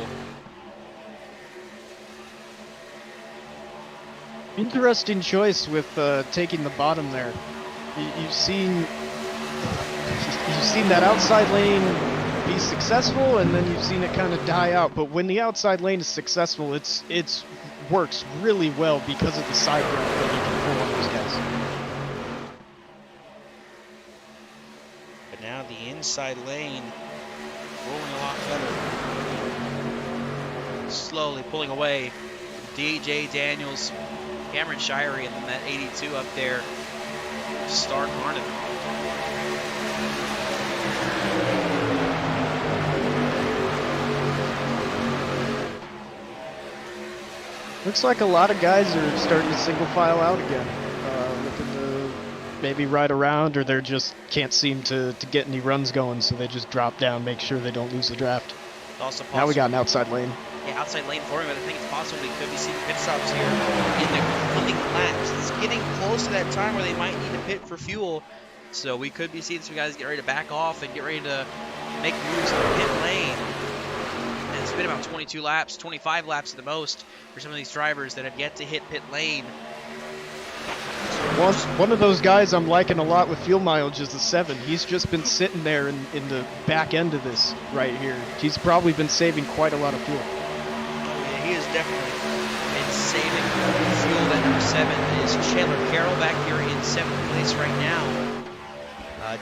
Interesting choice with taking the bottom there. You've seen that outside lane be successful, and then you've seen it kind of die out. But when the outside lane is successful, it's works really well because of the side grip that you can pull on those guys. But now the inside lane rolling a lot better. Slowly pulling away. DJ Daniels, Cameron Shirey, and then that 82 up there. Stark Arnott. Looks like a lot of guys are starting to single file out again, looking to maybe ride around, or they just can't seem to get any runs going, so they just drop down, make sure they don't lose the draft. Also possible. Now we got an outside lane. Yeah, outside lane for him, but I think it's possible we could be seeing pit stops here in the coming laps. It's getting close to that time where they might need to pit for fuel, so we could be seeing some guys get ready to back off and get ready to make moves in the pit lane. And it's been about 22 laps, 25 laps at the most for some of these drivers that have yet to hit pit lane. One of those guys I'm liking a lot with fuel mileage is the 7. He's just been sitting there in the back end of this right here. He's probably been saving quite a lot of fuel. Yeah, he has definitely been saving fuel. That number 7 is Chandler Carroll back here in 7th place right now.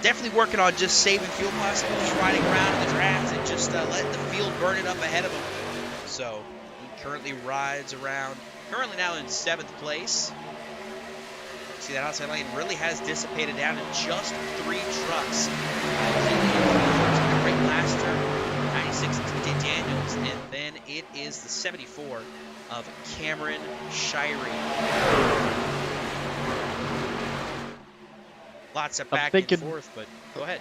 Definitely working on just saving fuel, possibly just riding around in the draft and just letting the field burn it up ahead of him. So he currently rides around, currently now in 7th place. See, that outside lane really has dissipated down to just 3 trucks. Great Laster, 96 TJ Daniels, and then it is the 74 of Cameron Shirey. Lots of back and forth, but go ahead.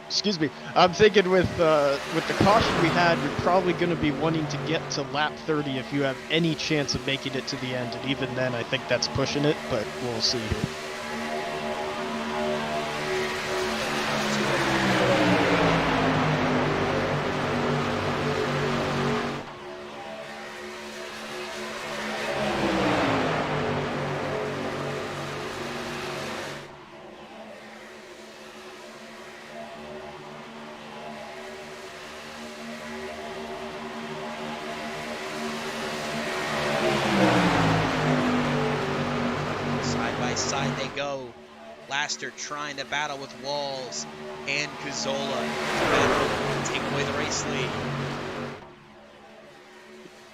Excuse me. I'm thinking with the caution we had, you're probably going to be wanting to get to lap 30 if you have any chance of making it to the end. And even then, I think that's pushing it, but we'll see here. Side they go. Laster trying to battle with Walls and Cazzola to take away the race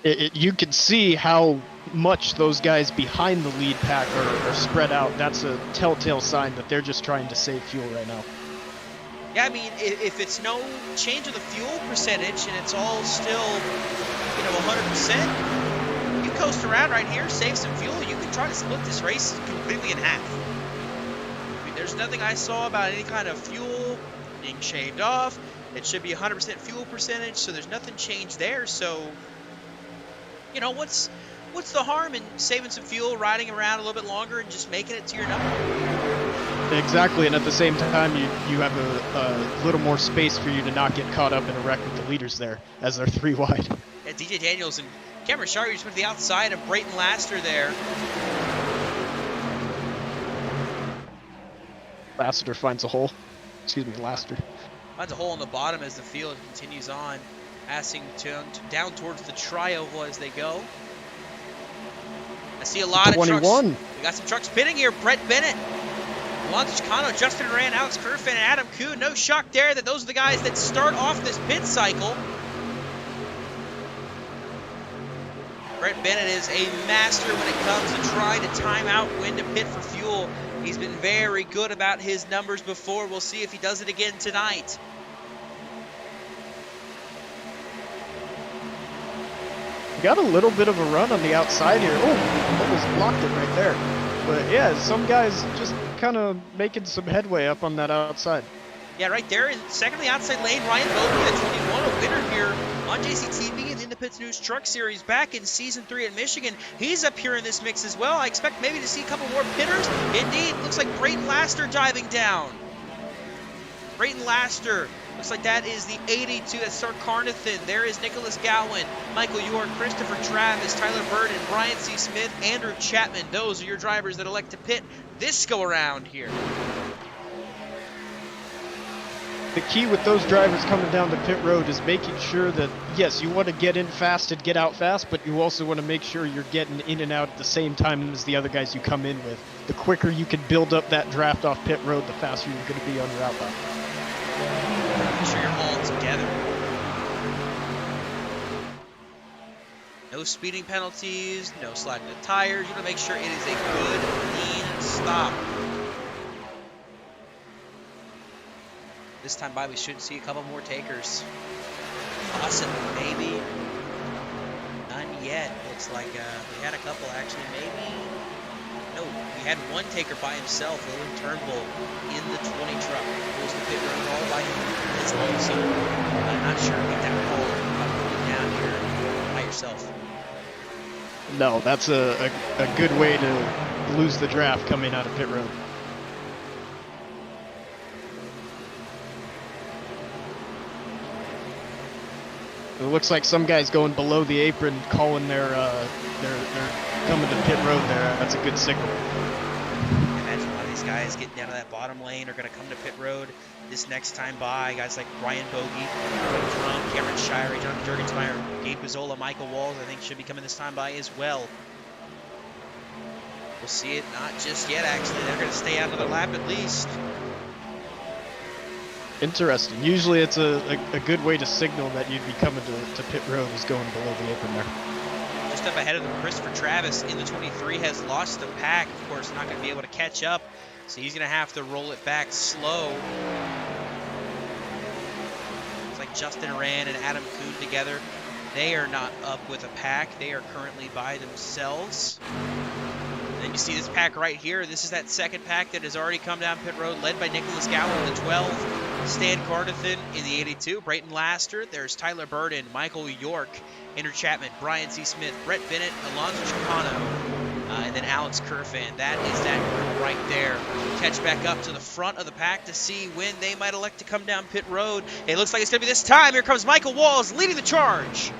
lead. You can see how much those guys behind the lead pack are spread out. That's a telltale sign that they're just trying to save fuel right now. Yeah, I mean, if it's no change of the fuel percentage and it's all still, 100%, you coast around right here, save some fuel, you can try to split this race completely in half. I mean, there's nothing I saw about any kind of fuel being shaved off. It should be 100% fuel percentage, so there's nothing changed there. So, what's the harm in saving some fuel, riding around a little bit longer, and just making it to your number? Exactly, and at the same time, you have a little more space for you to not get caught up in a wreck with the leaders there, as they're 3 wide. Yeah, DJ Daniels and Cameron Shirey just went to the outside of Brayton Laster there. Laster finds a hole. Excuse me, Laster. Finds a hole in the bottom as the field continues on, passing down towards the tri-oval as they go. I see a lot of trucks. We got some trucks pitting here. Brett Bennett, Alonso Chicano, Justin Duran, Alex Kerfin, and Adam Kuhn. No shock there that those are the guys that start off this pit cycle. Brett Bennett is a master when it comes to trying to time out when to pit for fuel. He's been very good about his numbers before. We'll see if he does it again tonight. Got a little bit of a run on the outside here. Oh, almost blocked it right there. But yeah, some guys just kind of making some headway up on that outside. Yeah, right there in second, the outside lane, Ryan Bowlby, the 21, a winner here on JCTV and in the Pits News Truck Series back in Season 3 at Michigan. He's up here in this mix as well. I expect maybe to see a couple more pitters. Indeed, looks like Brayton Laster diving down. Brayton Laster, looks like that is the 82, that's Stark Carnathan. There is Nicholas Gowan, Michael York, Christopher Travis, Tyler Burden, Brian C. Smith, Andrew Chapman. Those are your drivers that elect to pit this go around here. the key with those drivers coming down the pit road is making sure that, yes, you want to get in fast and get out fast, but you also want to make sure you're getting in and out at the same time as the other guys you come in with. The quicker you can build up that draft off pit road, the faster you're going to be on your outbound. Make sure you're all together. No speeding penalties, no sliding the tires. You want to make sure it is a good, clean stop. This time by, we should see a couple more takers. Possibly, maybe. None yet. Looks like we had a couple, actually. Maybe. No, we had one taker by himself, William Turnbull, in the 20 truck. Goes to pit road all by him. It's lonesome. I'm not sure what that call pulling down here by yourself. No, that's a good way to lose the draft coming out of pit road. It looks like some guy's going below the apron, calling their coming to pit road there. That's a good signal. Imagine a lot of these guys getting down to that bottom lane are going to come to pit road this next time by. Guys like Ryan Bogey, Trump, Cameron Shirey, John Jurgensmeyer, Gabe Gazzola, Michael Walls, I think should be coming this time by as well. We'll see it, not just yet actually. They're going to stay out another lap at least. Interesting. Usually it's a good way to signal that you'd be coming to pit road is going below the apron there. Just up ahead of them, Christopher Travis in the 23 has lost the pack. Of course, not going to be able to catch up, so he's going to have to roll it back slow. It's like Justin Rand and Adam Kuhn together. They are not up with a pack. They are currently by themselves. And then you see this pack right here. This is that second pack that has already come down pit road, led by Nicholas Gower in the 12. Stan Carnathan in the 82, Brayton Laster, there's Tyler Burden, Michael York, Andrew Chapman, Brian C. Smith, Brett Bennett, Alonso Chicano, and then Alex Kerfan. That is that group right there. Catch back up to the front of the pack to see when they might elect to come down pit road. It looks like it's going to be this time. Here comes Michael Walls leading the charge.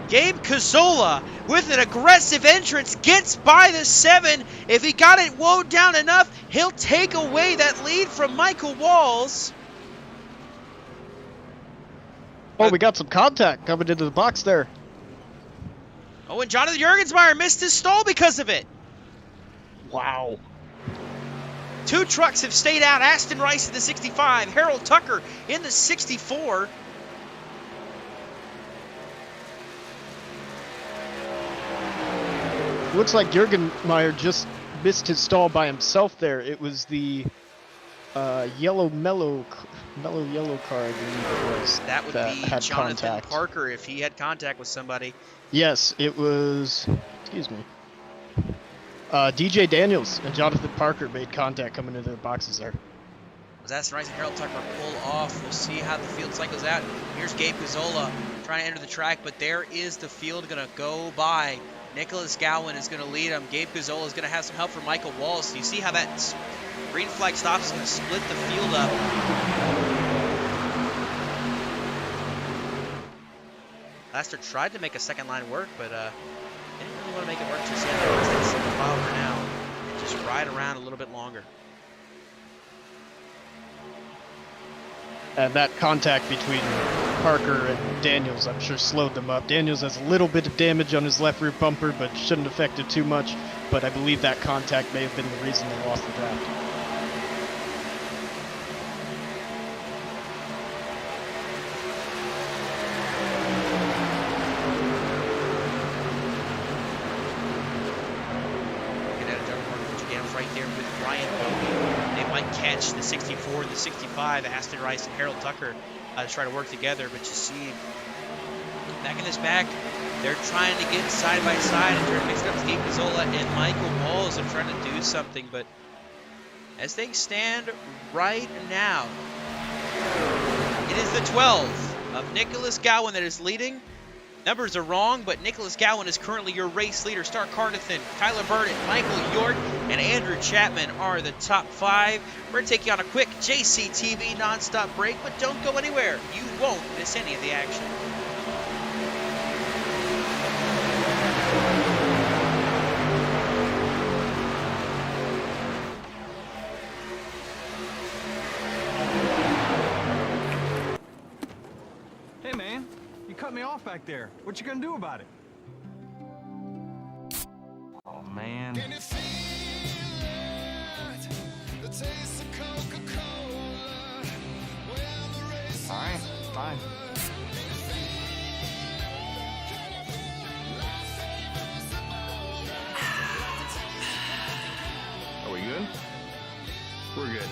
Gabe Cazzola with an aggressive entrance gets by the 7. If he got it woed down enough, he'll take away that lead from Michael Walls. Oh, we got some contact coming into the box there. Oh, and Jonathan Jurgensmeyer missed his stall because of it. Wow. 2 trucks have stayed out. Aston Rice in the 65, Harold Tucker in the 64. Looks like Jurgenmeyer just missed his stall by himself there. It was the yellow yellow car, I believe it was. That would be Jonathan contact. Parker if he had contact with somebody. Yes, it was, excuse me. DJ Daniels and Jonathan Parker made contact coming into their boxes there. Was Aston Rice and Harold Tucker pull off? We'll see how the field cycles out. Here's Gabe Gazzola trying to enter the track, but there is the field going to go by. Nicholas Gowan is going to lead him. Gabe Gazzola is going to have some help from Michael Walls. So you see how that green flag stop is going to split the field up. Laster tried to make a second line work, but didn't really want to make it work just yet. Let's take a single file for now and just ride around a little bit longer. And that contact between Parker and Daniels, I'm sure, slowed them up. Daniels has a little bit of damage on his left rear bumper, but shouldn't affect it too much. But I believe that contact may have been the reason they lost the draft. Right there with Ryan Bogey. They might catch the 64 and the 65, Aston Rice and Harold Tucker to try to work together, but you see back in this back, they're trying to get side by side and trying to mix it up with Gabe Gazzola and Michael Walls and trying to do something, but as they stand right now, it is the 12 of Nicholas Gowan that is leading. Numbers are wrong, but Nicholas Gowan is currently your race leader. Star Carnathan, Tyler Burden, Michael York, and Andrew Chapman are the top 5. We're going to take you on a quick JCTV nonstop break, but don't go anywhere. You won't miss any of the action. cut me off back there. What you gonna do about it? Oh, man. Can you feel it? The taste of Coca-Cola. Well, the race All right, fine. Are we good? We're good.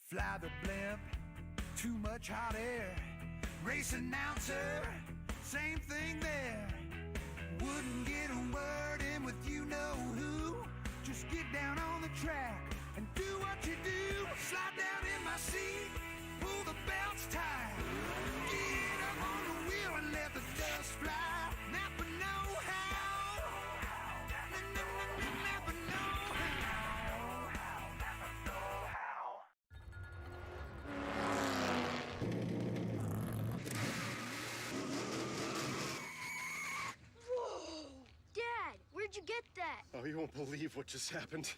Fly the blimp, too much hot air. Race announcer, same thing there. Wouldn't get a word in with you know who. Just get down on the track and do what you do. Slide down in my seat, pull the belts tight. Get up on the wheel and let the dust fly. Never know how. Never know Dad, where'd you get that? Oh, you won't believe what just happened.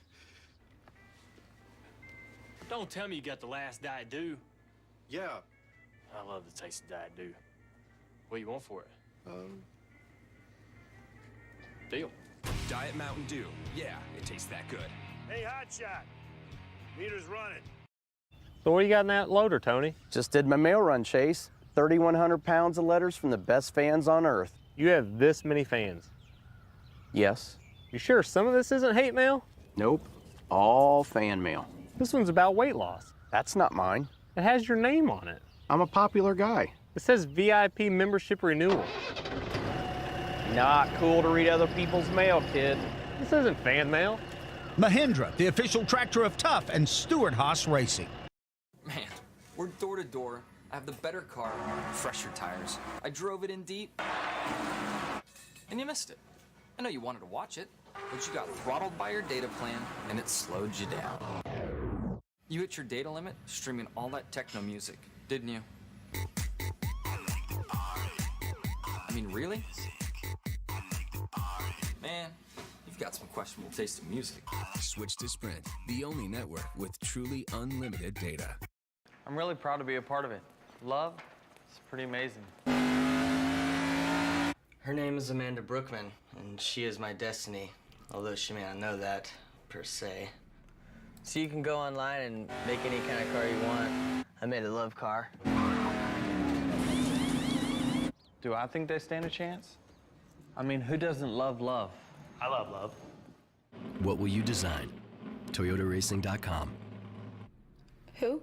Don't tell me you got the last Diet Dew. Yeah. I love the taste of Diet Dew. What do you want for it? Deal. Diet Mountain Dew. Yeah, it tastes that good. Hey, Hotshot. Meter's running. So what do you got in that loader, Tony? Just did my mail run, Chase. 3,100 pounds of letters from the best fans on earth. You have this many fans. Yes. You sure some of this isn't hate mail? Nope. All fan mail. This one's about weight loss. That's not mine. It has your name on it. I'm a popular guy. It says VIP membership renewal. Not cool to read other people's mail, kid. This isn't fan mail. Mahindra, the official tractor of Tough and Stewart Haas Racing. Man, we're door to door. I have the better car, fresher tires. I drove it in deep, and you missed it. I know you wanted to watch it, but you got throttled by your data plan, and it slowed you down. You hit your data limit streaming all that techno music, didn't you? I mean, really? Man, you've got some questionable taste in music. Switch to Sprint, the only network with truly unlimited data. I'm really proud to be a part of it. Love, it's pretty amazing. Her name is Amanda Brookman, and she is my destiny, although she may not know that, per se. So you can go online and make any kind of car you want. I made a love car. Do I think they stand a chance? I mean, who doesn't love love? I love love. What will you design? ToyotaRacing.com. Who?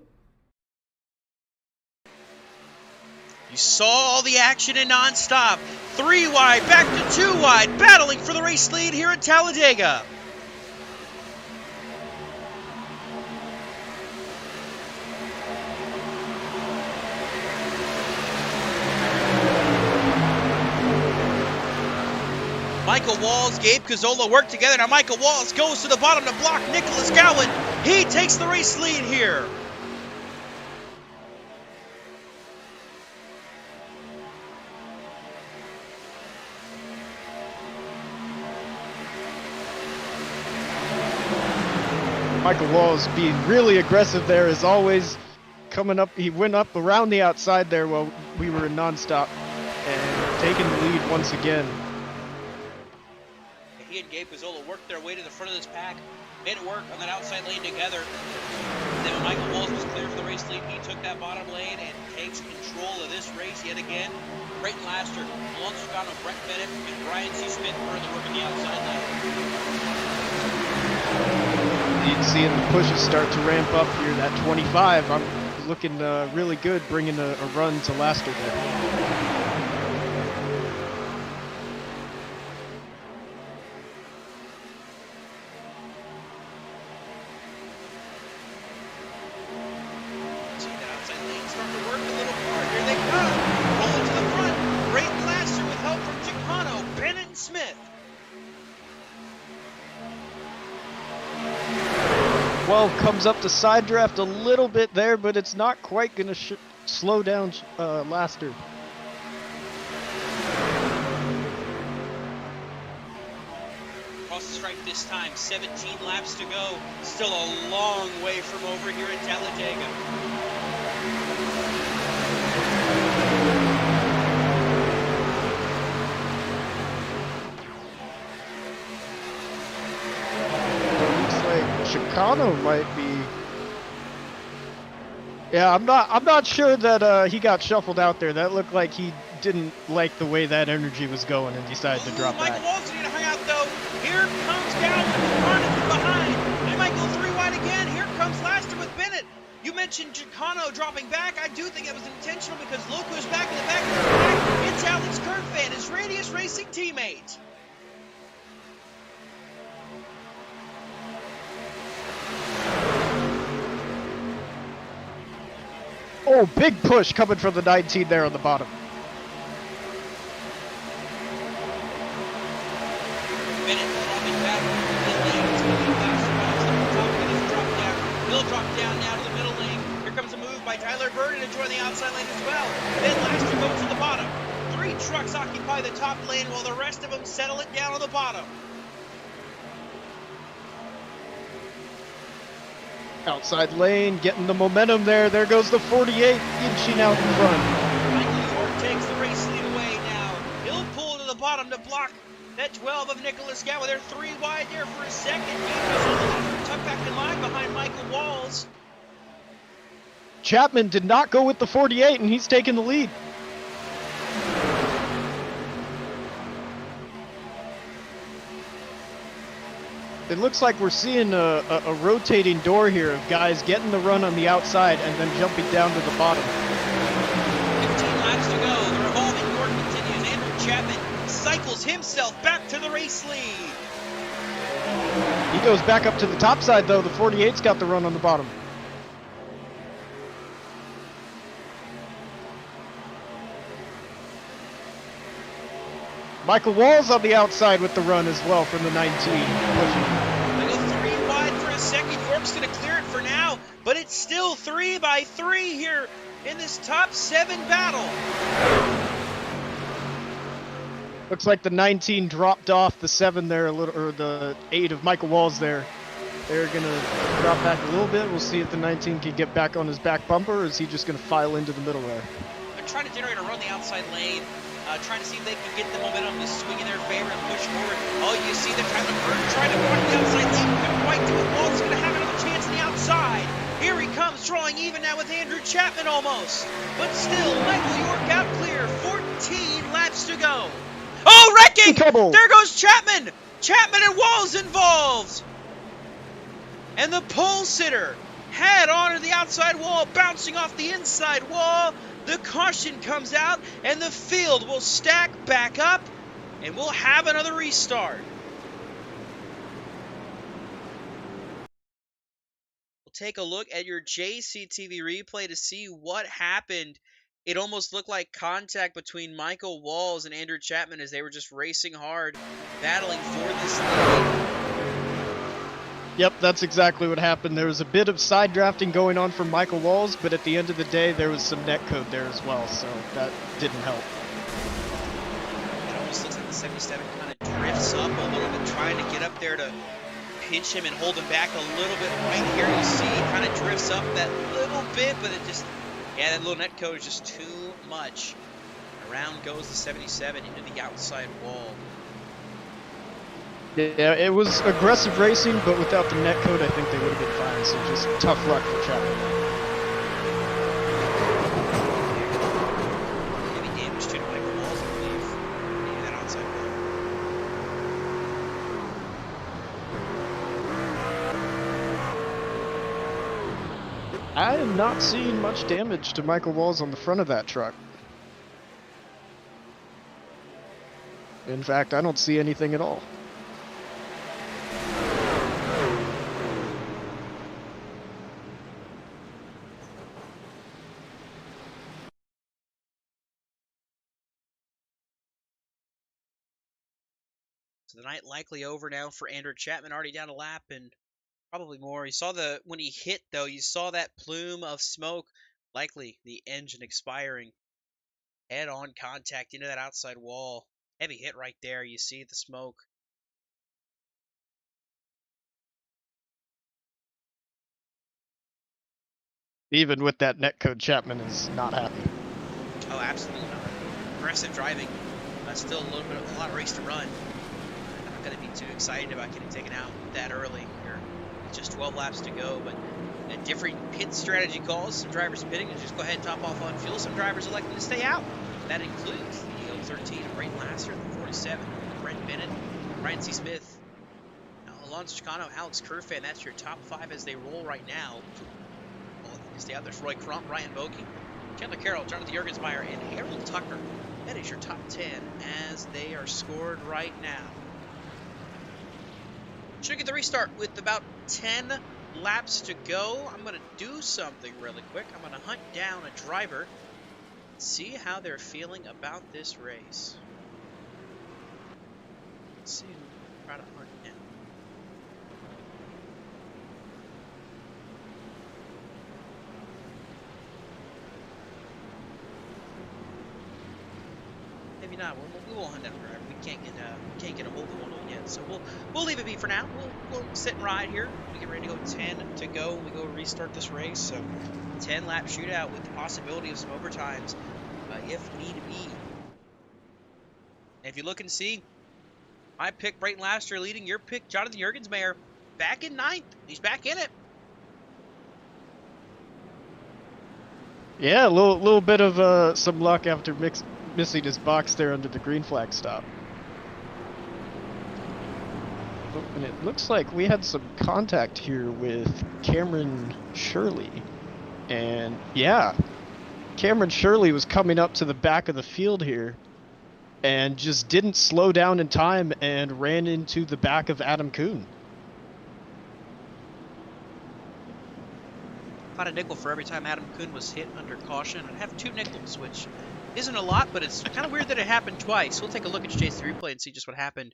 You saw all the action in nonstop. 3 wide, back to 2 wide, battling for the race lead here at Talladega. Michael Walls, Gabe Cazzola work together. Now Michael Walls goes to the bottom to block Nicholas Gowan. He takes the race lead here. Michael Walls being really aggressive there as always, coming up. He went up around the outside there while we were in nonstop and taking the lead once again. He and Gabe Cazzola worked their way to the front of this pack, made it work on that outside lane together. Then when Michael Walls was clear for the race lead, he took that bottom lane and takes control of this race yet again. Creighton Laster, Alonso Scott, Brett Bennett, and Brian C. Smith further working the outside lane. You can see the pushes start to ramp up here. That 25, I'm looking really good, bringing a run to Laster there. Well, comes up to side draft a little bit there, but it's not quite going to slow down Laster. Across the stripe this time, 17 laps to go. Still a long way from over here at Talladega. Chicano might be. Yeah, I'm not sure that he got shuffled out there. That looked like he didn't like the way that energy was going and decided to drop Michael back. Walls need to hang out though. Here comes Gallon with Barnett from behind. They might go 3 wide again. Here comes Laster with Bennett. You mentioned Chicano dropping back. I do think it was intentional because Loco's back in the back. It's Alex Kernfan, his Radius Racing teammate. Oh, big push coming from the 19 there on the bottom. Bennett dropping back. He'll drop down now to the middle lane. Here comes a move by Tyler Burden to join the outside lane as well. Then Laster goes to the bottom. 3 trucks occupy the top lane while the rest of them settle it down on the bottom. Outside lane, getting the momentum there. There goes the 48, inching out in front. Michael York takes the race lead away now. He'll pull to the bottom to block that 12 of Nicholas Gow. They're 3 wide there for a second. Tucked back in line behind Michael Walls. Chapman did not go with the 48, and he's taking the lead. It looks like we're seeing a rotating door here of guys getting the run on the outside and then jumping down to the bottom. 15 laps to go. The revolving door continues. Andrew Chapman cycles himself back to the race lead. He goes back up to the top side, though. The 48's got the run on the bottom. Michael Walls on the outside with the run as well from the 19. Pushing. They go 3 wide for a second. York's going to clear it for now, but it's still 3 by 3 here in this top 7 battle. Looks like the 19 dropped off the 7 there a little, or the 8 of Michael Walls there. They're going to drop back a little bit. We'll see if the 19 can get back on his back bumper, or is he just going to file into the middle there? They're trying to generate a run the outside lane. Trying to see if they can get the momentum to swing in their favor and push forward. Oh, you see they're trying to block the outside lane. Couldn't quite do it. Walt's going to have another chance on the outside. Here he comes, drawing even now with Andrew Chapman almost. But still, Michael York out clear. 14 laps to go. Oh, wrecking! There goes Chapman. Chapman and Walls involved. And the pole sitter head on to the outside wall, bouncing off the inside wall. The caution comes out, and the field will stack back up, and we'll have another restart. We'll take a look at your JCTV replay to see what happened. It almost looked like contact between Michael Walls and Andrew Chapman as they were just racing hard, battling for this lead. Yep, that's exactly what happened. There was a bit of side drafting going on from Michael Walls, but at the end of the day, there was some net code there as well, so that didn't help. It almost looks like the 77 kind of drifts up a little bit, trying to get up there to pinch him and hold him back a little bit. Right here, you see, it kind of drifts up that little bit, but it just, yeah, that little net code is just too much. Around goes the 77 into the outside wall. Yeah, it was aggressive racing, but without the net code, I think they would have been fine. So just tough luck for Chapman. Maybe damage to Michael Walls, I believe. Maybe that outside wall. I am not seeing much damage to Michael Walls on the front of that truck. In fact, I don't see anything at all. So the night likely over now for Andrew Chapman, already down a lap and probably more. You saw when he hit though, you saw that plume of smoke, likely the engine expiring. Head-on contact into that outside wall. Heavy hit right there. You see the smoke. Even with that netcode, Chapman is not happy. Oh, absolutely not. Aggressive driving. Still a lot of race to run. I'm not going to be too excited about getting taken out that early here. Just 12 laps to go, but different pit strategy calls. Some drivers pitting and just go ahead and top off on fuel. Some drivers electing to stay out. That includes the 013 of Brayton Laster, the 47, Brent Bennett, Ryan C. Smith, Alonso Chicano, Alex Kerfan. That's your top 5 as they roll right now. Stay out. There's Roy Crump, Ryan Bogey, Chandler Carroll, Jonathan Jurgensmeyer, and Harold Tucker. That is your top 10 as they are scored right now. Should get the restart with about 10 laps to go. I'm going to do something really quick. I'm going to hunt down a driver, see how they're feeling about this race. Let's see who I'm trying to hunt down. Maybe not. We won't hunt down a driver. We can't get a hold of one yet. So we'll leave it be for now. We'll sit and ride here. We get ready to go 10 to go. We go restart this race. So 10 lap shootout with the possibility of some overtimes if need be. And if you look and see, my pick Brayton Laster leading. Your pick Jonathan Jurgensmeyer back in 9th. He's back in it. Yeah, a little bit of some luck after missing his box there under the green flag stop. Oh, and it looks like we had some contact here with Cameron Shirley. And yeah, Cameron Shirley was coming up to the back of the field here and just didn't slow down in time and ran into the back of Adam Kuhn. About a nickel for every time Adam Kuhn was hit under caution. I'd have 2 nickels, which isn't a lot, but it's kind of weird that it happened twice. We'll take a look at today's replay and see just what happened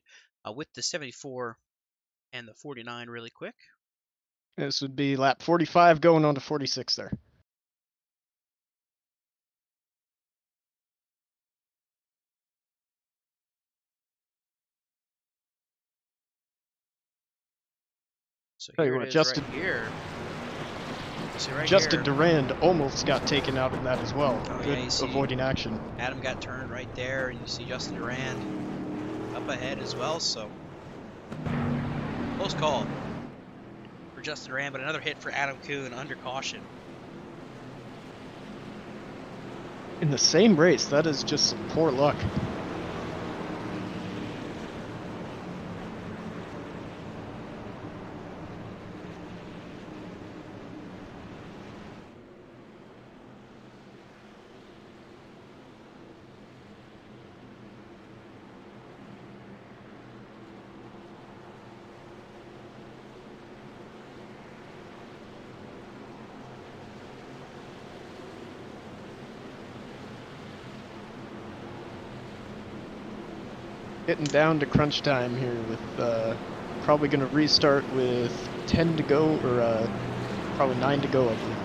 with the 74 and the 49 really quick. This would be lap 45 going on to 46 there. So here it is Justin, right here. Justin Durand almost got taken out in that as well. Oh, Good yeah, avoiding action. Adam got turned right there, and you see Justin Durand up ahead as well. So close call for Justin Durand, but another hit for Adam Kuhn under caution. In the same race, that is just some poor luck. Getting down to crunch time here with probably going to restart with 10 to go, or probably 9 to go, I believe.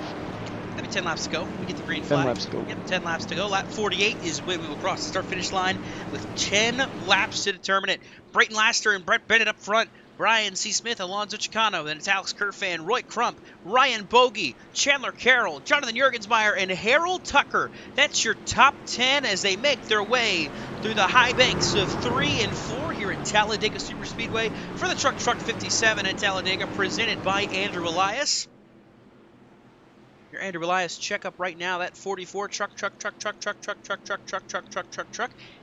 That'll be 10 laps to go. We get the green flag. 10 laps to go. Yep, 10 laps to go. Lap 48 is when we will cross the start-finish line with 10 laps to determine it. Brayton Laster and Brent Bennett up front. Brian C. Smith, Alonso Chicano, then it's Alex Kerfan, Roy Crump, Ryan Bogey, Chandler Carroll, Jonathan Jurgensmeyer, and Harold Tucker. That's your top 10 as they make their way through the high banks of 3 and 4 here at Talladega Superspeedway for the TruckTruck 57 at Talladega, presented by Andrew Elias. Your Andrew Elias checkup right now, that 44 truck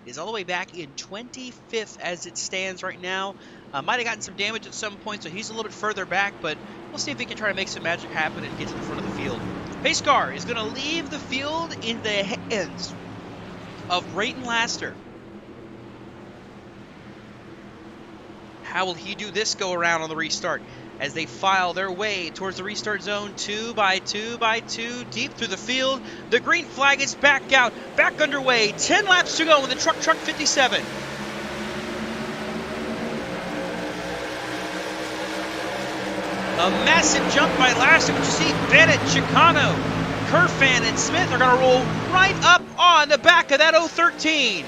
is all the way back in 25th as it stands right now. Might have gotten some damage at some point, so he's a little bit further back, but we'll see if he can try to make some magic happen and get to the front of the field. Pace car is going to leave the field in the hands of Brayton Laster. How will he do this go around on the restart? As they file their way towards the restart zone, 2 by 2 by 2, deep through the field. The green flag is back out, back underway. 10 laps to go in the TruckTruck 57. A massive jump by Laster, but you see Bennett, Chicano, Kerfan, and Smith are going to roll right up on the back of that 013.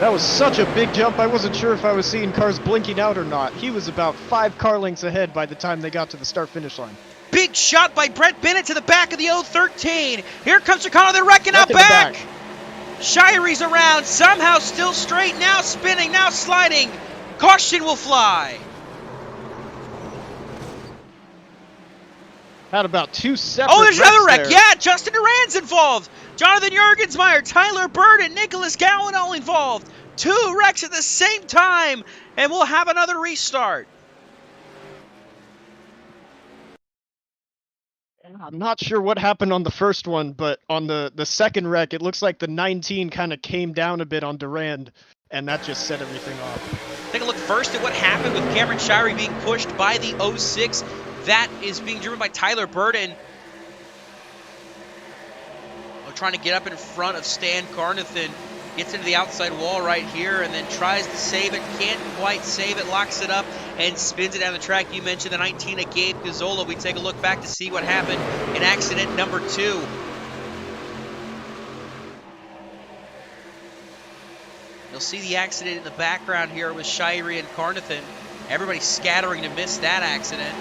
That was such a big jump, I wasn't sure if I was seeing cars blinking out or not. He was about 5 car lengths ahead by the time they got to the start-finish line. Big shot by Brent Bennett to the back of the 013. Here comes Chicano, they're wrecking out back. Shire's around, somehow still straight, now spinning, now sliding. Caution will fly. Had about 2 separate Oh, there's another wreck. there. Yeah, Justin Duran's involved. Jonathan Jurgensmeyer, Tyler Burden, Nicholas Gowan all involved. 2 wrecks at the same time, and we'll have another restart. I'm not sure what happened on the first one, but on the second wreck, it looks like the 19 kind of came down a bit on Durand, and that just set everything off. Take a look first at what happened with Cameron Shirey being pushed by the 06. That is being driven by Tyler Burden. Trying to get up in front of Stan Carnathan. Gets into the outside wall right here and then tries to save it. Can't quite save it. Locks it up and spins it down the track. You mentioned the 19 of Gabe Gazzola. We take a look back to see what happened in accident number 2. You'll see the accident in the background here with Shirey and Carnathan. Everybody scattering to miss that accident.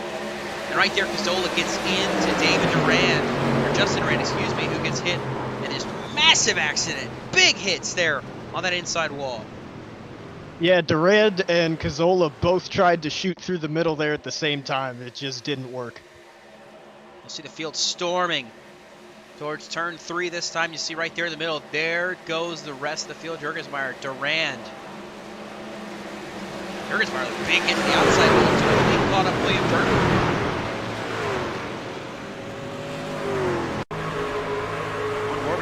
And right there, Gazzola gets into David Durand, or Justin Durand, excuse me, who gets hit in this massive accident. Big hits there on that inside wall. Yeah, Durand and Gazzola both tried to shoot through the middle there at the same time. It just didn't work. You'll see the field storming towards turn 3 this time. You see right there in the middle, there goes the rest of the field. Jurgensmeyer, Durand. Jurgensmeyer, the big hit to the outside wall, too. He caught up William Burton.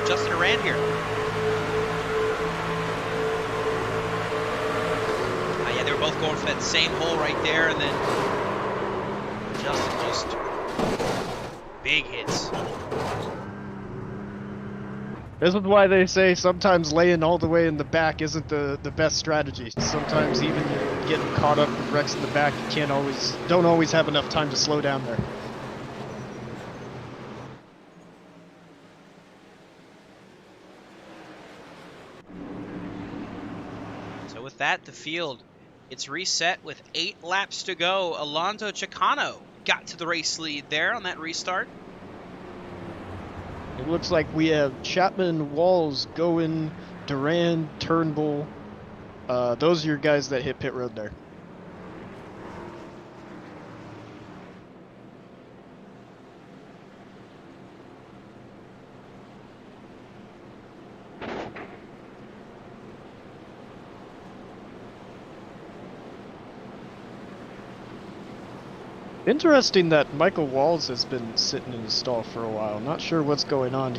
Justin Durand here. Yeah, they were both going for that same hole right there, and then Justin just big hits. This is why they say sometimes laying all the way in the back isn't the best strategy. Sometimes even getting caught up with wrecks in the back, you don't always have enough time to slow down there. That the field, it's reset with 8 laps to go. Alonso Chicano got to the race lead there on that restart. It looks like we have Chapman, Walls, Goen, Durand, Turnbull. Those are your guys that hit pit road there. Interesting that Michael Walls has been sitting in his stall for a while. Not sure what's going on.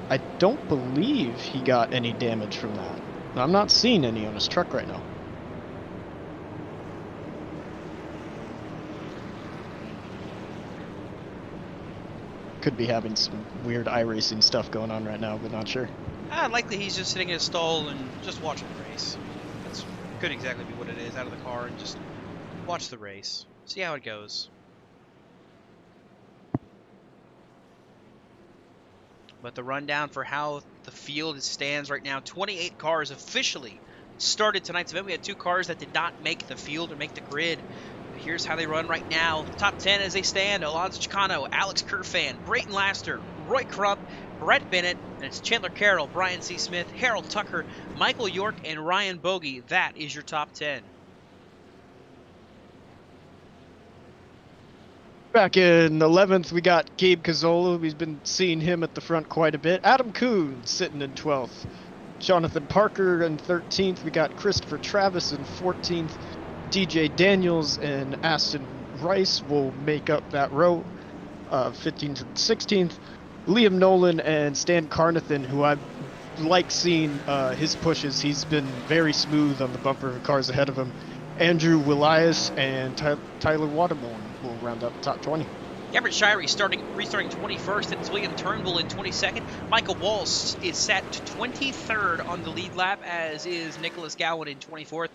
I don't believe he got any damage from that. I'm not seeing any on his truck right now. Could be having some weird iRacing stuff going on right now, but not sure. Likely he's just sitting in his stall and just watching the race. That could exactly be what it is, out of the car and just watch the race. See how it goes. But the rundown for how the field stands right now, 28 cars officially started tonight's event. We had 2 cars that did not make the field or make the grid. But here's how they run right now. The top 10 as they stand: Alonso Chicano, Alex Kerfan, Brayton Laster, Roy Crump, Brett Bennett, and it's Chandler Carroll, Brian C. Smith, Harold Tucker, Michael York, and Ryan Bogey. That is your top 10. Back in 11th, we got Gabe Gazzola. We've been seeing him at the front quite a bit. Adam Kuhn sitting in 12th. Jonathan Parker in 13th. We got Christopher Travis in 14th. DJ Daniels and Aston Rice will make up that row, 15th and 16th. Liam Nolan and Stan Carnathan, who I like seeing his pushes. He's been very smooth on the bumper cars ahead of him. Andrew Willias and Tyler Watermore will round out the top 20. Cameron Shirey restarting 21st. It's William Turnbull in 22nd. Michael Walsh is set to 23rd on the lead lap, as is Nicholas Gowan in 24th.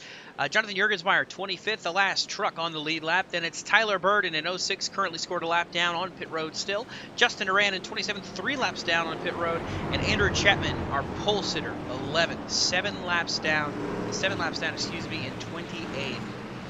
Jonathan Jurgensmeyer, 25th, the last truck on the lead lap. Then it's Tyler Burden in 06, currently scored a lap down on pit road still. Justin Duran in 27th, 3 laps down on pit road. And Andrew Chapman, our pole sitter, 11th, 7 laps down, in 28th.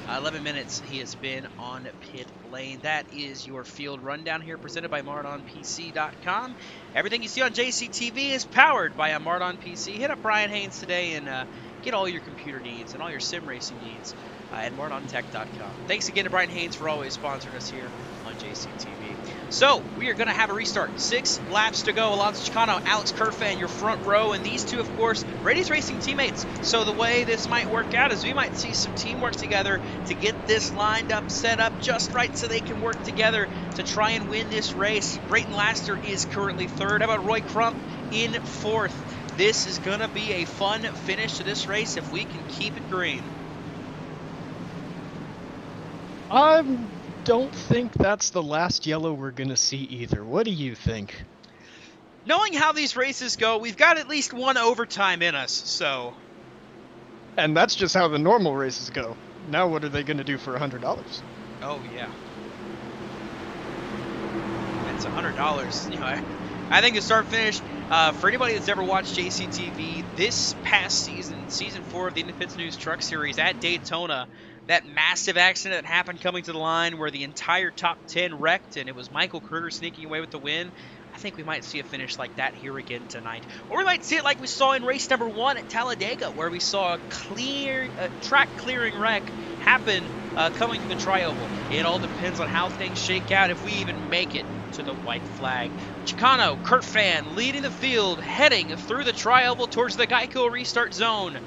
11 minutes he has been on pit lane. That is your field rundown here, presented by MardonPC.com. Everything you see on JCTV is powered by a Mardon PC. Hit up Brian Haynes today and get all your computer needs and all your sim racing needs and moreontech.com. Thanks again to Brian Haynes for always sponsoring us here on JCTV. So, we are going to have a restart. 6 laps to go. Alonso Chicano, Alex Kerfan, your front row, and these two, of course, Brady's Racing teammates. So the way this might work out is we might see some teamwork together to get this lined up, set up just right so they can work together to try and win this race. Brayton Laster is currently 3rd. How about Roy Crump in 4th? This is going to be a fun finish to this race if we can keep it green. I don't think that's the last yellow we're going to see either. What do you think? Knowing how these races go, we've got at least one overtime in us, so... And that's just how the normal races go. Now what are they going to do for $100? Oh, yeah. It's $100. You know, I think the start-finish, for anybody that's ever watched JCTV, this past season, Season 4 of the Independence News Truck Series at Daytona, that massive accident that happened coming to the line where the entire top 10 wrecked and it was Michael Kurter sneaking away with the win. I think we might see a finish like that here again tonight. Or we might see it like we saw in race number 1 at Talladega, where we saw a track-clearing wreck happen coming to the tri-oval. It all depends on how things shake out, if we even make it to the white flag. Chicano, Kerfan leading the field, heading through the tri-oval towards the Geico restart zone.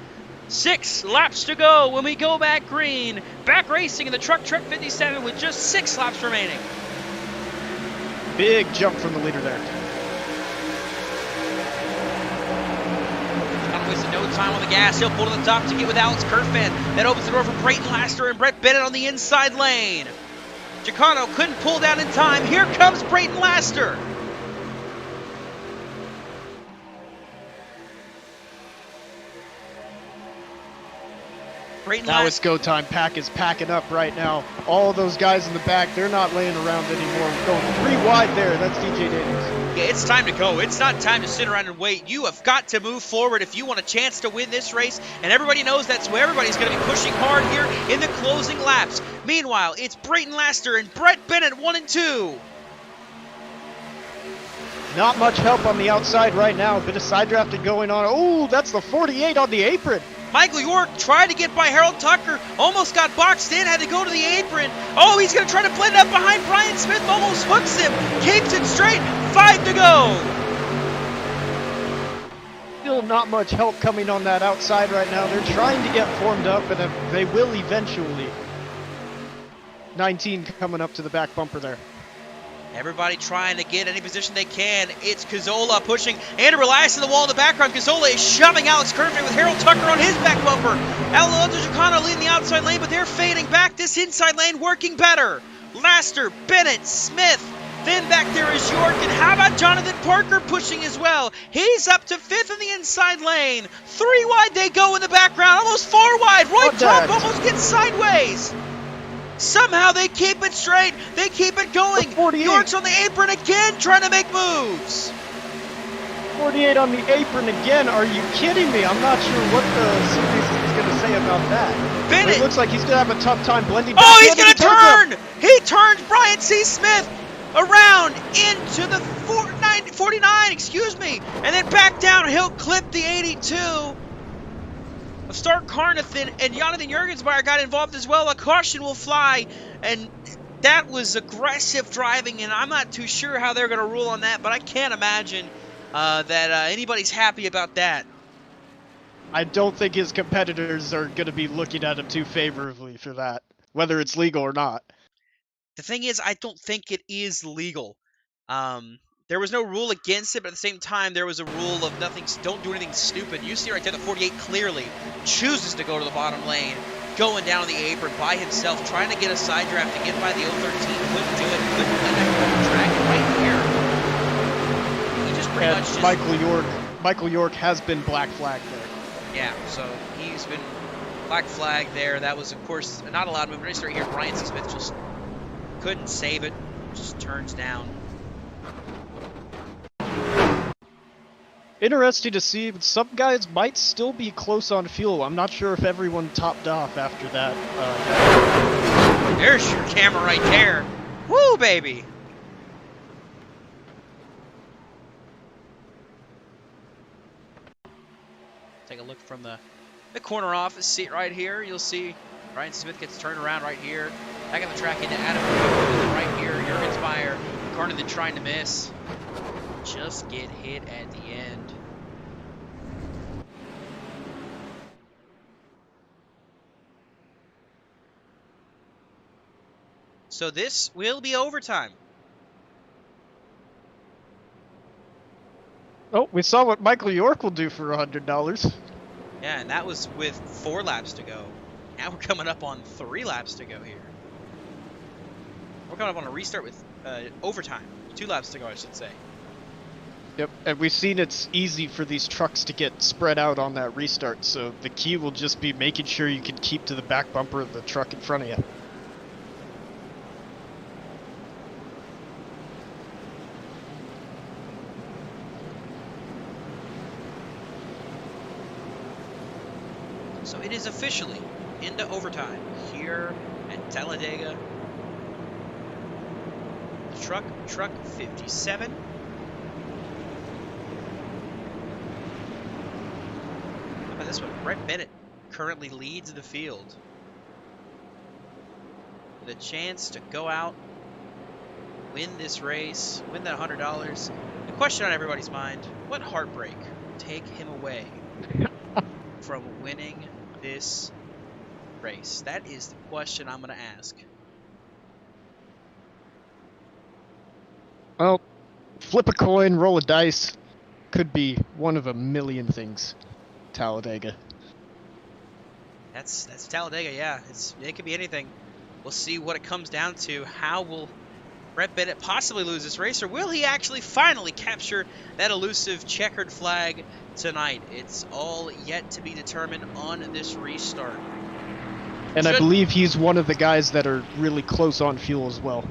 6 laps to go when we go back green. Back racing in the TruckTruck 57 with just 6 laps remaining. Big jump from the leader there. Not wasting no time on the gas. He'll pull to the top to get with Alex Kerfan. That opens the door for Brayton Laster and Brett Bennett on the inside lane. Chicano couldn't pull down in time. Here comes Brayton Laster. Now it's go time. Pack is packing up right now. All those guys in the back, they're not laying around anymore. Going 3 wide there. That's DJ Daniels. Yeah, it's time to go. It's not time to sit around and wait. You have got to move forward if you want a chance to win this race. And everybody knows that's where everybody's going to be pushing hard here in the closing laps. Meanwhile, it's Brayton Laster and Brett Bennett 1 and 2. Not much help on the outside right now. A bit of side drafting going on. Oh, that's the 48 on the apron. Michael York tried to get by Harold Tucker, almost got boxed in, had to go to the apron. Oh, he's going to try to blend up behind Brian Smith, almost hooks him, keeps it straight, 5 to go. Still not much help coming on that outside right now. They're trying to get formed up, and they will eventually. 19 coming up to the back bumper there. Everybody trying to get any position they can. It's Cazzola pushing Andrew Elias to the wall in the background. Cazzola is shoving Alex Kerfan with Harold Tucker on his back bumper. Alonso Chicano leading the outside lane, but they're fading back. This inside lane working better. Laster, Bennett, Smith. Then back there is York. And how about Jonathan Parker pushing as well? He's up to 5th in the inside lane. 3 wide they go in the background. Almost 4 wide. Roy Trump almost gets sideways. Somehow they keep it straight. They keep it going. York's on the apron again, trying to make moves. 48 on the apron again. Are you kidding me? I'm not sure what the series is going to say about that. Bennett. But it looks like he's going to have a tough time blending back. Oh, he's going to turn. He turns Brian C. Smith around into the 49, excuse me, and then back down. He'll clip the 82. Stark Carnathan and Jonathan Jurgensmeyer got involved as well. A caution will fly, and that was aggressive driving, and I'm not too sure how they're going to rule on that, but I can't imagine that anybody's happy about that. I don't think his competitors are going to be looking at him too favorably for that, whether it's legal or not. The thing is, I don't think it is legal. There was no rule against it, but at the same time, there was a rule of don't do anything stupid. You see right there, the 48 clearly chooses to go to the bottom lane, going down on the apron by himself, trying to get a side draft to get by the 013. Couldn't do it. Couldn't win that track right here. He just pretty much just... Michael York has been black flagged there. Yeah, so he's been black flagged there. That was, of course, not allowed movement. Right here, Brian C. Smith just couldn't save it. Just turns down. Interesting to see, but some guys might still be close on fuel. I'm not sure if everyone topped off after that. There's your camera right there. Woo, baby. Take a look from the corner office seat right here. You'll see Brian Smith gets turned around right here. Back on the track into Adam Kuhn, and then right here, Jurgensmeyer. Carnathan trying to miss. Just get hit at the end. So this will be overtime. Oh, we saw what Michael York will do for $100. Yeah, and that was with 4 laps to go. Now we're coming up on 3 laps to go here. We're coming up on a restart with overtime. 2 laps to go, I should say. Yep, and we've seen it's easy for these trucks to get spread out on that restart, so the key will just be making sure you can keep to the back bumper of the truck in front of you. So it is officially into overtime here at Talladega. The truck 57. How about this one? Brett Bennett currently leads the field with a chance to go out, win this race, win that $100. The question on everybody's mind, what heartbreak will take him away from winning this race? That is the question I'm going to ask. Well, flip a coin, roll a dice. Could be one of a million things. Talladega. That's Talladega, yeah. It could be anything. We'll see what it comes down to. How will Brett Bennett possibly lose this race, or will he actually finally capture that elusive checkered flag tonight? It's all yet to be determined on this restart. And I believe he's one of the guys that are really close on fuel as well.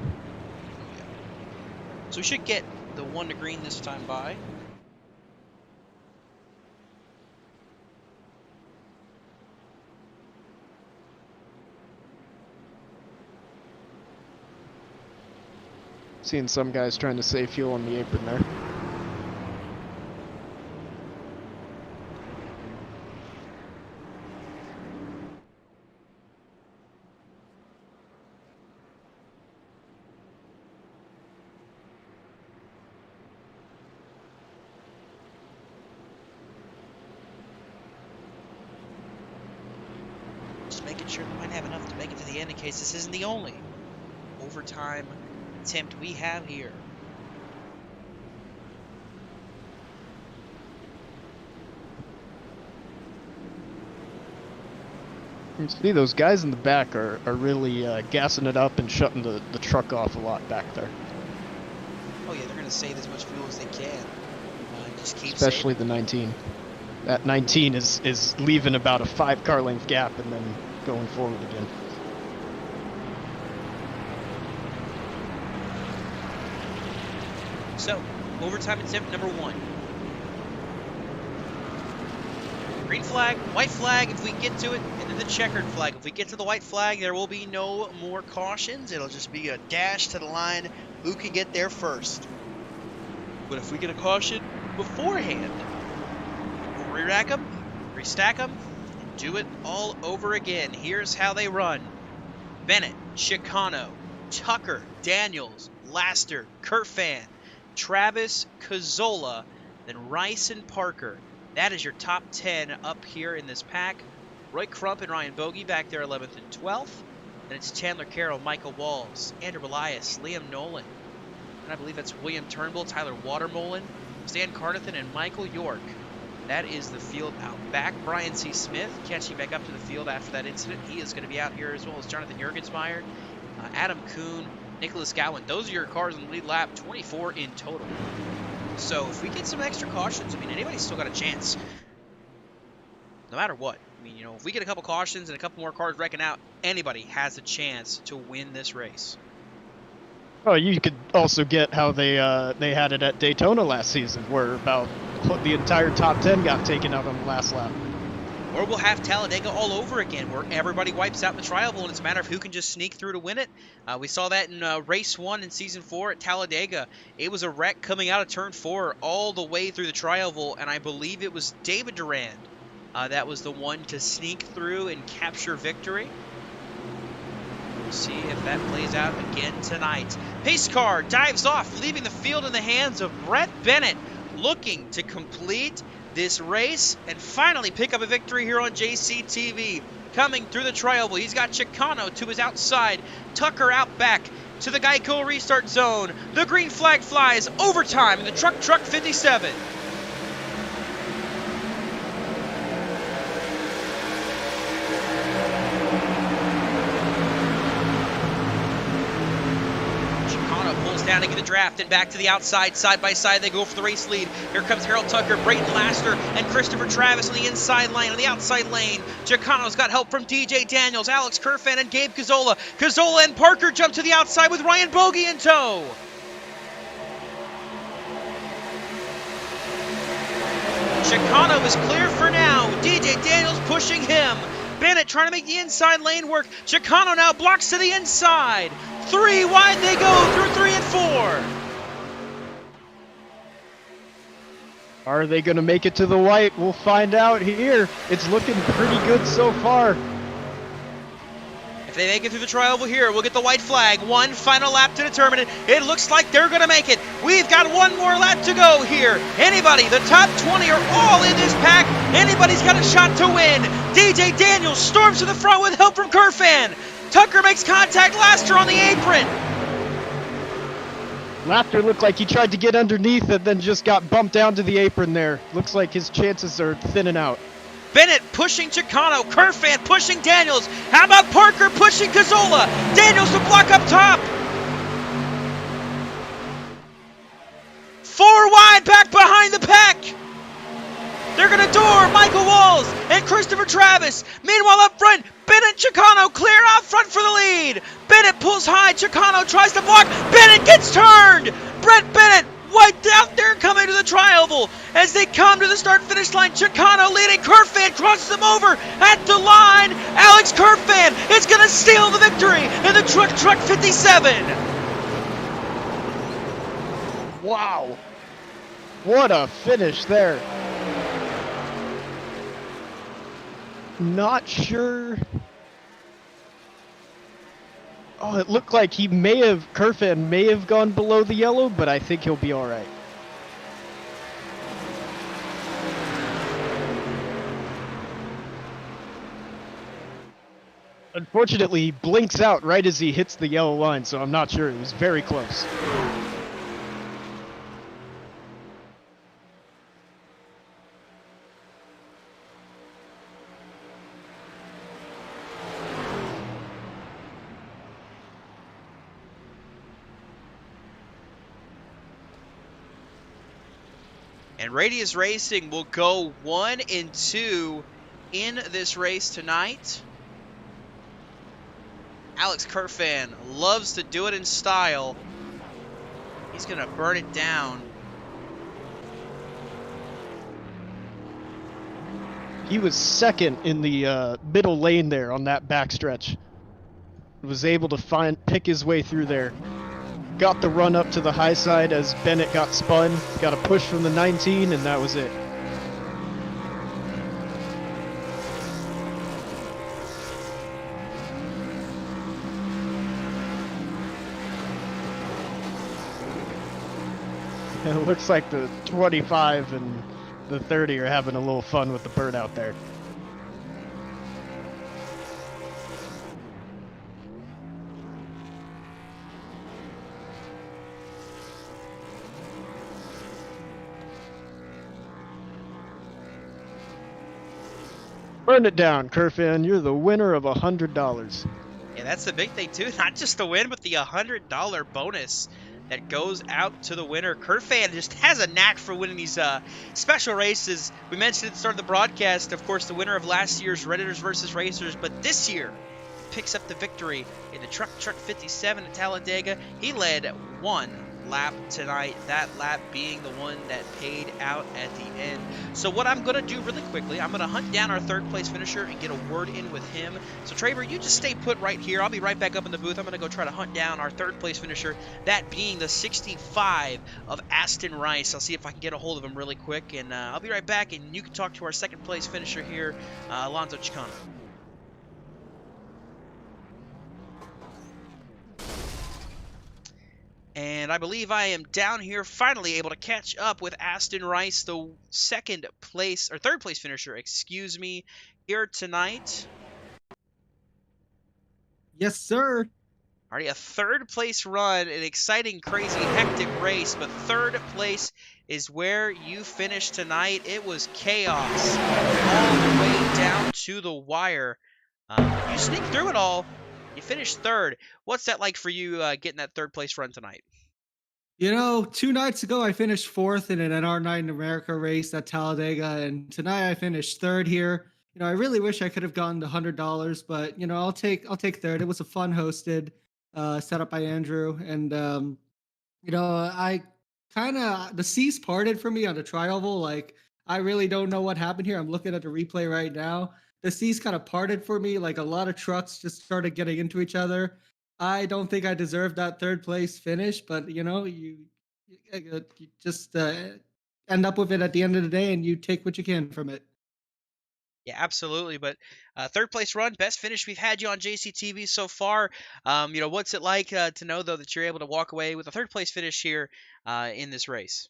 So we should get the 1 to green this time by. Seeing some guys trying to save fuel on the apron there. Just making sure we might have enough to make it to the end in case this isn't the only overtime attempt we have here. You see those guys in the back are really gassing it up and shutting the truck off a lot back there. Oh yeah, they're going to save as much fuel as they can. Just keep Especially saving. the 19. That 19 is leaving about a 5-car length gap and then going forward again. So, overtime attempt number 1. Green flag, white flag if we get to it, and then the checkered flag. If we get to the white flag, there will be no more cautions. It'll just be a dash to the line. Who can get there first? But if we get a caution beforehand, we'll re-rack them, restack them, and do it all over again. Here's how they run. Bennett, Chicano, Tucker, Daniels, Laster, Kerfan, Travis, Cazzola, then Rice and Parker. That is your top 10 up here in this pack. Roy Crump and Ryan Bogey back there 11th and 12th. Then it's Chandler Carroll, Michael Walls, Andrew Elias, Liam Nolan. And I believe that's William Turnbull, Tyler Watermolen, Stan Carnathan, and Michael York. That is the field out back. Brian C. Smith catching back up to the field after that incident. He is going to be out here as well as Jonathan Jurgensmeyer, Adam Kuhn, Nicholas Gowan. Those are your cars in the lead lap, 24 in total. So if we get some extra cautions, I mean, anybody's still got a chance. No matter what. I mean, you know, if we get a couple cautions and a couple more cars wrecking out, anybody has a chance to win this race. Oh, you could also get how they had it at Daytona last season, where about the entire top 10 got taken out on the last lap. Or we'll have Talladega all over again, where everybody wipes out in the tri-oval, and it's a matter of who can just sneak through to win it. We saw that in race 1 in season 4 at Talladega. It was a wreck coming out of turn 4 all the way through the tri-oval, and I believe it was David Durand that was the one to sneak through and capture victory. We'll see if that plays out again tonight. Pace car dives off, leaving the field in the hands of Brett Bennett, looking to complete this race and finally pick up a victory here on JCTV. Coming through the tri-oval, he's got Chicano to his outside, Tucker out back to the Geico restart zone. The green flag flies, overtime in the TruckTruck 57. Down to get the draft and back to the outside, side by side they go for the race lead. Here comes Harold Tucker, Brayton Laster, and Christopher Travis on the inside lane. On the outside lane, Chicano's got help from DJ Daniels, Alex Kerfan, and Gabe Cazzola. Cazzola and Parker jump to the outside with Ryan Bogey in tow. Chicano is clear for now. DJ Daniels pushing him. Bennett trying to make the inside lane work. Chicano now blocks to the inside. 3 wide they go through 3 and 4. Are they going to make it to the white? We'll find out here. It's looking pretty good so far. If they make it through the tri-oval here, we'll get the white flag. One final lap to determine it. It looks like they're going to make it. We've got one more lap to go here. Anybody, the top 20 are all in this pack. Anybody's got a shot to win. DJ Daniels storms to the front with help from Kerfan. Tucker makes contact, Laster on the apron. Laster looked like he tried to get underneath and then just got bumped down to the apron there. Looks like his chances are thinning out. Bennett pushing Chicano, Kerfan pushing Daniels. How about Parker pushing Cazzola? Daniels to block up top. 4 wide back behind the pack. They're going to door Michael Walls and Christopher Travis. Meanwhile, up front, Bennett Chicano clear out front for the lead. Bennett pulls high. Chicano tries to block. Bennett gets turned. Brett Bennett wiped out there coming to the tri-oval. As they come to the start-finish line, Chicano leading. Kerfan crosses them over at the line. Alex Kerfan is going to steal the victory in the TruckTruck 57. Wow. What a finish there. Not sure. Oh, it looked like Kerfan may have gone below the yellow, but I think he'll be all right. Unfortunately, he blinks out right as he hits the yellow line, so I'm not sure. It was very close. And Radius Racing will go 1 and 2 in this race tonight. Alex Kerfan loves to do it in style. He's going to burn it down. He was second in the middle lane there on that backstretch. Was able to pick his way through there. Got the run up to the high side as Bennett got spun. Got a push from the 19, and that was it. It looks like the 25 and the 30 are having a little fun with the bird out there. Burn it down, Kerfan. You're the winner of $100. Yeah, that's the big thing, too. Not just the win, but the $100 bonus that goes out to the winner. Kerfan just has a knack for winning these special races. We mentioned at the start of the broadcast, of course, the winner of last year's Redditors versus Racers, but this year picks up the victory in the TruckTruck 57 at Talladega. He led 1 lap tonight, that lap being the one that paid out at the end. So what I'm going to do really quickly, I'm going to hunt down our third place finisher and get a word in with him. So Traver, you just stay put right here. I'll be right back up in the booth. I'm going to go try to hunt down our third place finisher, that being the 65 of Aston Rice. I'll see if I can get a hold of him really quick, and I'll be right back, and you can talk to our second place finisher here, Alonso Chicano. And I believe I am down here finally able to catch up with Aston Rice, the third place finisher, excuse me, here tonight. Yes, sir. Already a third place run, an exciting, crazy, hectic race, but third place is where you finished tonight. It was chaos all the way down to the wire. You sneaked through it all. You finished third. What's that like for you getting that third place run tonight? You know, 2 nights ago I finished fourth in an NR Night in America race at Talladega, and tonight I finished third here. You know, I really wish I could have gotten the $100, but you know, I'll take third. It was a fun hosted, set up by Andrew, and you know, I kind of the seas parted for me on the tri-oval. Like, I really don't know what happened here. I'm looking at the replay right now. The seas kind of parted for me. Like, a lot of trucks just started getting into each other. I don't think I deserved that third place finish, but you know, you just end up with it at the end of the day, and you take what you can from it. Yeah, absolutely. But third place run, best finish we've had you on JCTV so far. You know, what's it like to know though that you're able to walk away with a third place finish here in this race?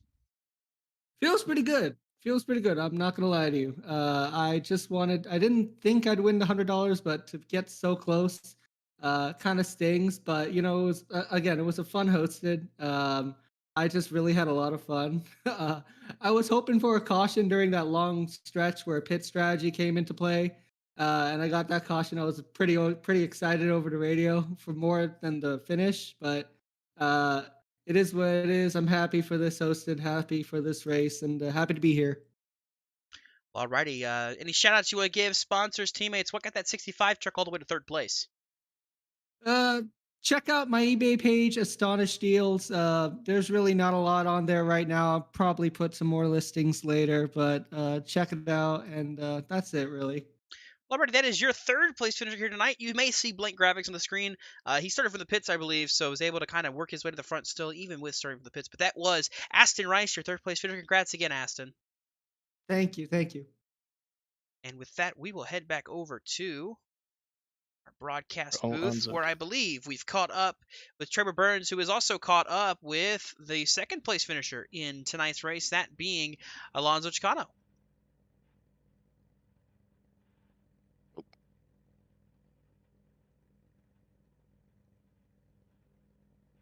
Feels pretty good. Feels pretty good. I'm not gonna lie to you. I didn't think I'd win the $100, but to get so close, kind of stings. But you know, it was again, it was a fun hosted. I just really had a lot of fun. I was hoping for a caution during that long stretch where pit strategy came into play, and I got that caution. I was pretty excited over the radio for more than the finish, but it is what it is. I'm happy for this hosted, happy for this race, and happy to be here. Alrighty. Any shout outs you want to give? Sponsors, teammates? What got that 65 truck all the way to third place? Check out my eBay page, Astonished Deals. There's really not a lot on there right now. I'll probably put some more listings later, but check it out, and that's it, really. Alrighty, that is your third place finisher here tonight. You may see blank graphics on the screen. He started from the pits, I believe, so was able to kind of work his way to the front still, even with starting from the pits. But that was Aston Rice, your third place finisher. Congrats again, Aston. Thank you. And with that, we will head back over to our broadcast booth, where I believe we've caught up with Trevor Burns, who is also caught up with the second place finisher in tonight's race, that being Alonso Chicano.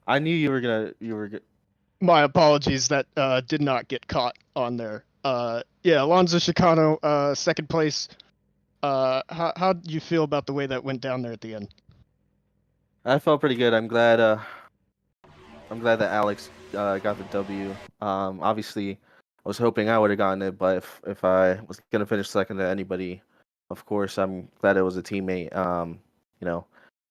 I knew you were gonna. My apologies, that did not get caught on there. Yeah, Alonso Chicano, second place. How do you feel about the way that went down there at the end? I felt pretty good. I'm glad that Alex got the W. Obviously, I was hoping I would have gotten it, but if I was gonna finish second to anybody, of course, I'm glad it was a teammate. You know,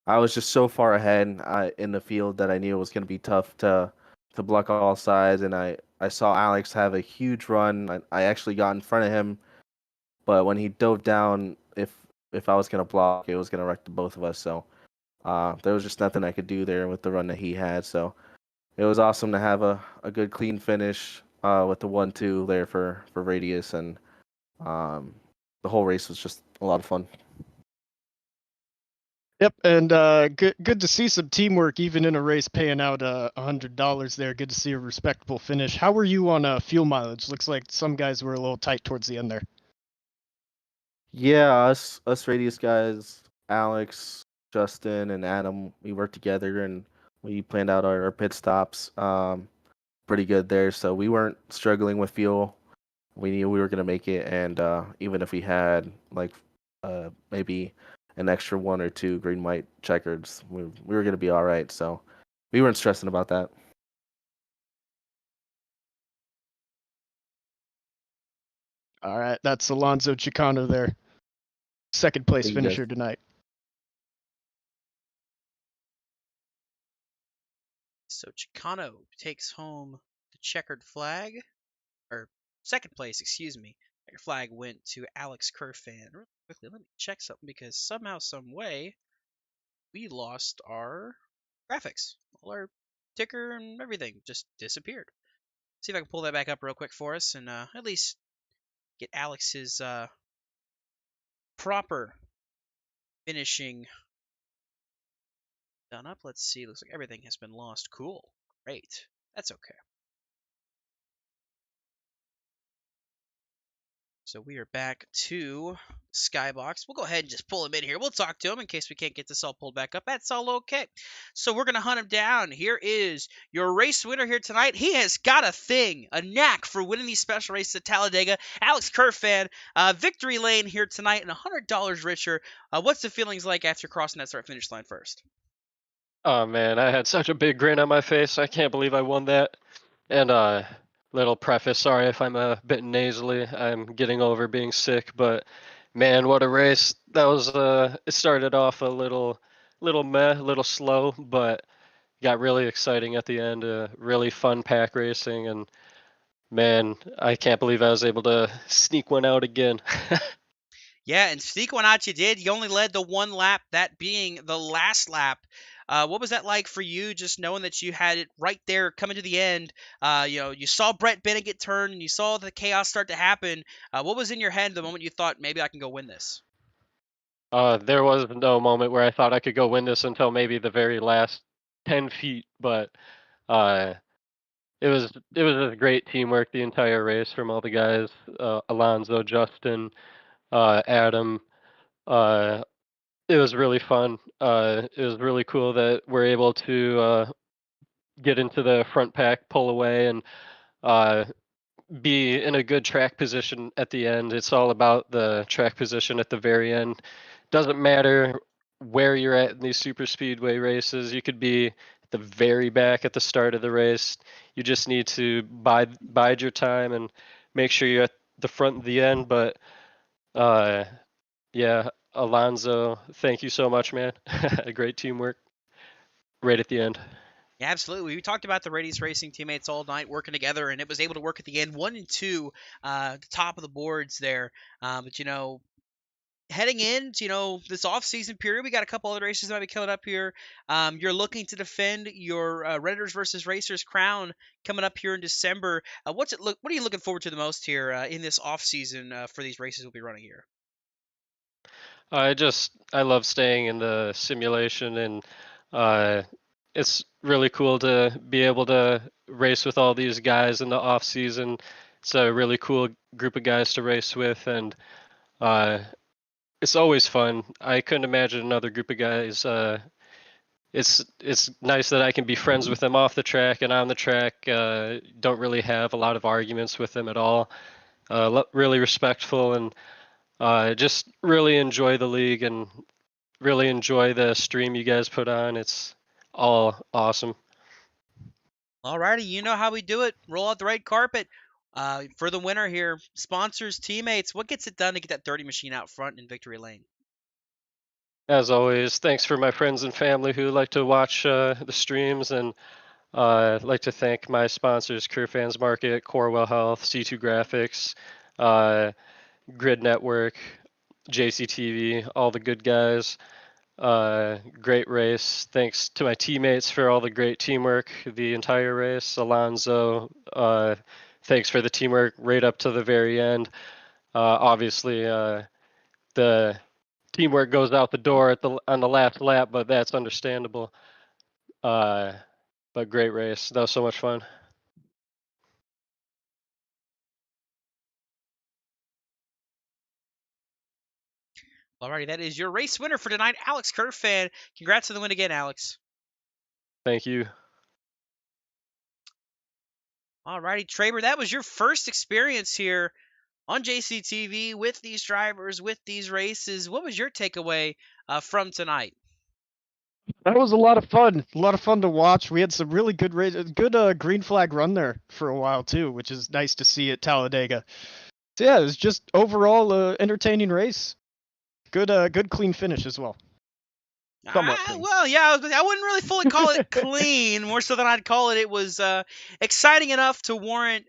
I was just so far ahead in the field that I knew it was gonna be tough to block all sides, and I saw Alex have a huge run. I actually got in front of him, but when he dove down, if I was gonna block, it was gonna wreck the both of us. So there was just nothing I could do there with the run that he had. So it was awesome to have a good clean finish with the 1-2 there for Radius, and the whole race was just a lot of fun. Yep, and good to see some teamwork even in a race paying out $100 there. Good to see a respectable finish. How were you on fuel mileage? Looks like some guys were a little tight towards the end there. Yeah, us Radius guys, Alex, Justin, and Adam, we worked together and we planned out our pit stops pretty good there. So we weren't struggling with fuel. We knew we were going to make it, and even if we had like maybe an extra 1 or 2 green white checkers, we were going to be all right. So we weren't stressing about that. All right, that's Alonso Chicano there, second place Thank you, finisher guys. tonight. So Chicano takes home the checkered flag, or second place, excuse me. Checkered flag went to Alex Kerfan. Really quickly, let me check something because somehow, some way, we lost our graphics. All our ticker and everything just disappeared. See if I can pull that back up real quick for us and at least get Alex's proper finishing done up. Let's see. Looks like everything has been lost. Cool. Great. That's okay. So we are back to Skybox. We'll go ahead and just pull him in here. We'll talk to him in case we can't get this all pulled back up. That's all okay. So we're going to hunt him down. Here is your race winner here tonight. He has got a knack for winning these special races at Talladega. Alex Kerfan, victory lane here tonight and $100 richer. What's the feelings like after crossing that start-finish line first? Oh man, I had such a big grin on my face. I can't believe I won that. And little preface, sorry if I'm a bit nasally. I'm getting over being sick, but man, what a race. That was it started off a little meh, a little slow, but got really exciting at the end. Really fun pack racing, and man, I can't believe I was able to sneak one out again. Yeah, and sneak one out you did. You only led the one lap, that being the last lap. What was that like for you, just knowing that you had it right there coming to the end? You saw Brett Bennett get turned, and you saw the chaos start to happen. What was in your head the moment you thought, maybe I can go win this? There was no moment where I thought I could go win this until maybe the very last 10 feet, but it was a great teamwork the entire race from all the guys, Alonso, Justin, Adam. It was really fun. It was really cool that we're able to get into the front pack, pull away, and be in a good track position at the end. It's all about the track position at the very end. Doesn't matter where you're at in these super speedway races. You could be at the very back at the start of the race. You just need to bide your time and make sure you're at the front of the end. But yeah, Alonso, thank you so much, man. Great teamwork right at the end. Yeah, absolutely. We talked about the Radius Racing teammates all night working together, and it was able to work at the end. 1 and 2, the top of the boards there. But heading into this off-season period, we got a couple other races that might be coming up here. You're looking to defend your Redditors versus Racers crown coming up here in December. What are you looking forward to the most here in this off-season for these races we'll be running here? I love staying in the simulation, and it's really cool to be able to race with all these guys in the off season. It's a really cool group of guys to race with, and it's always fun. I couldn't imagine another group of guys. It's nice that I can be friends with them off the track and on the track. Don't really have a lot of arguments with them at all. Really respectful, and just really enjoy the league and really enjoy the stream you guys put on. It's all awesome. Alrighty, you know how we do it. Roll out the red carpet. For the winner here, sponsors, teammates, what gets it done to get that 30 machine out front in victory lane? As always, thanks for my friends and family who like to watch the streams, and I'd like to thank my sponsors, Career Fans Market, Corewell Health, C2 Graphics, Grid Network, JCTV, all the good guys. Great race. Thanks to my teammates for all the great teamwork the entire race. Alonso, thanks for the teamwork right up to the very end. Obviously, the teamwork goes out the door on the last lap, but that's understandable. But great race. That was so much fun. Alrighty, that is your race winner for tonight, Alex Kerfan. Congrats on the win again, Alex. Thank you. Alrighty, Traber, that was your first experience here on JCTV with these drivers, with these races. What was your takeaway from tonight? That was a lot of fun. A lot of fun to watch. We had some really good green flag run there for a while too, which is nice to see at Talladega. So yeah, it was just overall entertaining race. Good clean finish as well. Well, yeah, I wouldn't really fully call it clean. More so than I'd call it. It was exciting enough to warrant,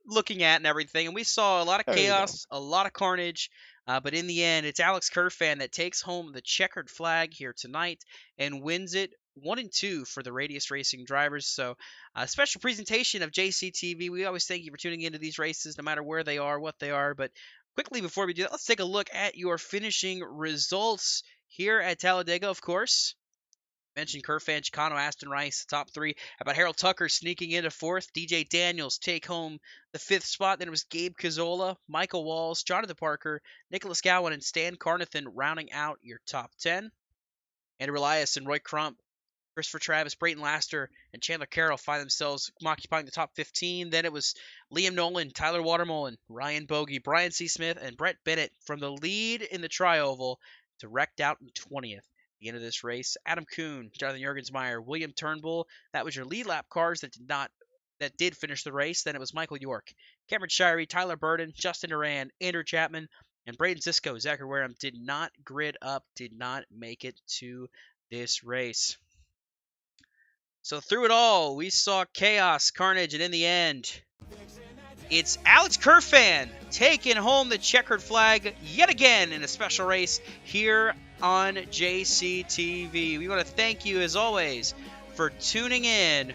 looking at and everything. And we saw a lot of chaos, a lot of carnage. But in the end, it's Alex Kerfan that takes home the checkered flag here tonight and wins it 1 and 2 for the Radius Racing drivers. So a special presentation of JCTV. We always thank you for tuning into these races, no matter where they are, what they are. But quickly before we do that, let's take a look at your finishing results here at Talladega, of course. Mentioned Kerfan, Chicano, Aston Rice, the top 3. How about Harold Tucker sneaking into 4th? DJ Daniels take home the 5th spot. Then it was Gabe Cazzola, Michael Walls, Jonathan Parker, Nicholas Gowan, and Stan Carnathan rounding out your top 10. Andrew Elias and Roy Crump, Christopher Travis, Brayton Laster, and Chandler Carroll find themselves occupying the top 15. Then it was Liam Nolan, Tyler Watermullen, Ryan Bogey, Brian C. Smith, and Brett Bennett from the lead in the Tri-Oval to wrecked out in 20th. The end of this race, Adam Kuhn, Jonathan Jurgensmeyer, William Turnbull. That was your lead lap cars that did finish the race. Then it was Michael York, Cameron Shirey, Tyler Burden, Justin Duran, Andrew Chapman, and Braden Zisco. Zachary Wareham did not grid up, did not make it to this race. So through it all, we saw chaos, carnage, and in the end, it's Alex Kerfan taking home the checkered flag yet again in a special race here on JCTV. We want to thank you, as always, for tuning in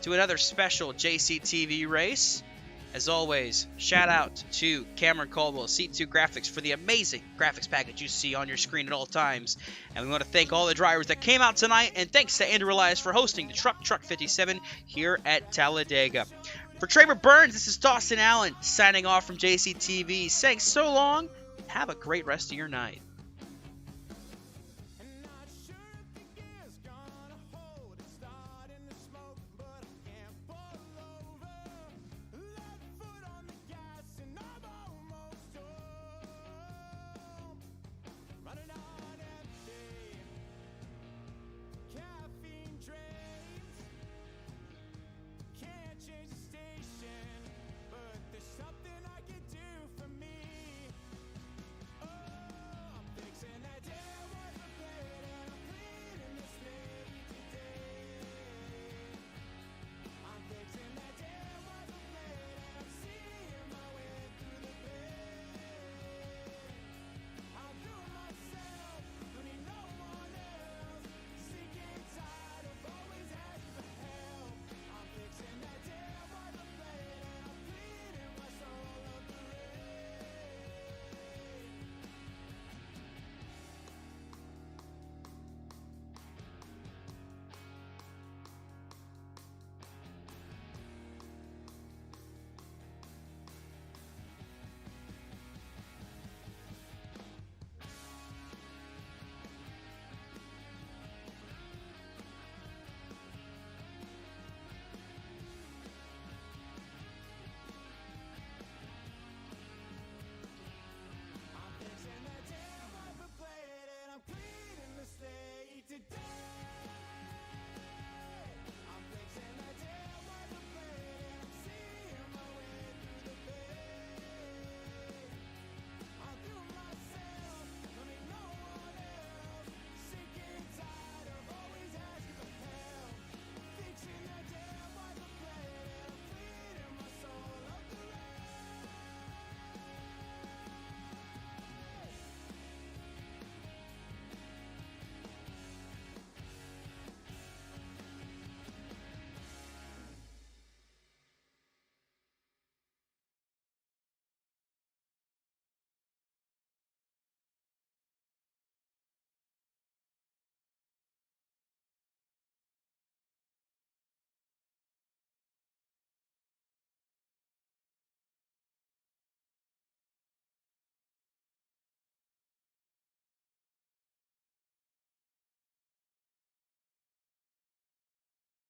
to another special JCTV race. As always, shout out to Cameron Caldwell, C2 Graphics, for the amazing graphics package you see on your screen at all times. And we want to thank all the drivers that came out tonight, and thanks to Andrew Elias for hosting the TruckTruck 57 here at Talladega. For Tramer Burns, this is Dawson Allen signing off from JCTV, saying so long, have a great rest of your night.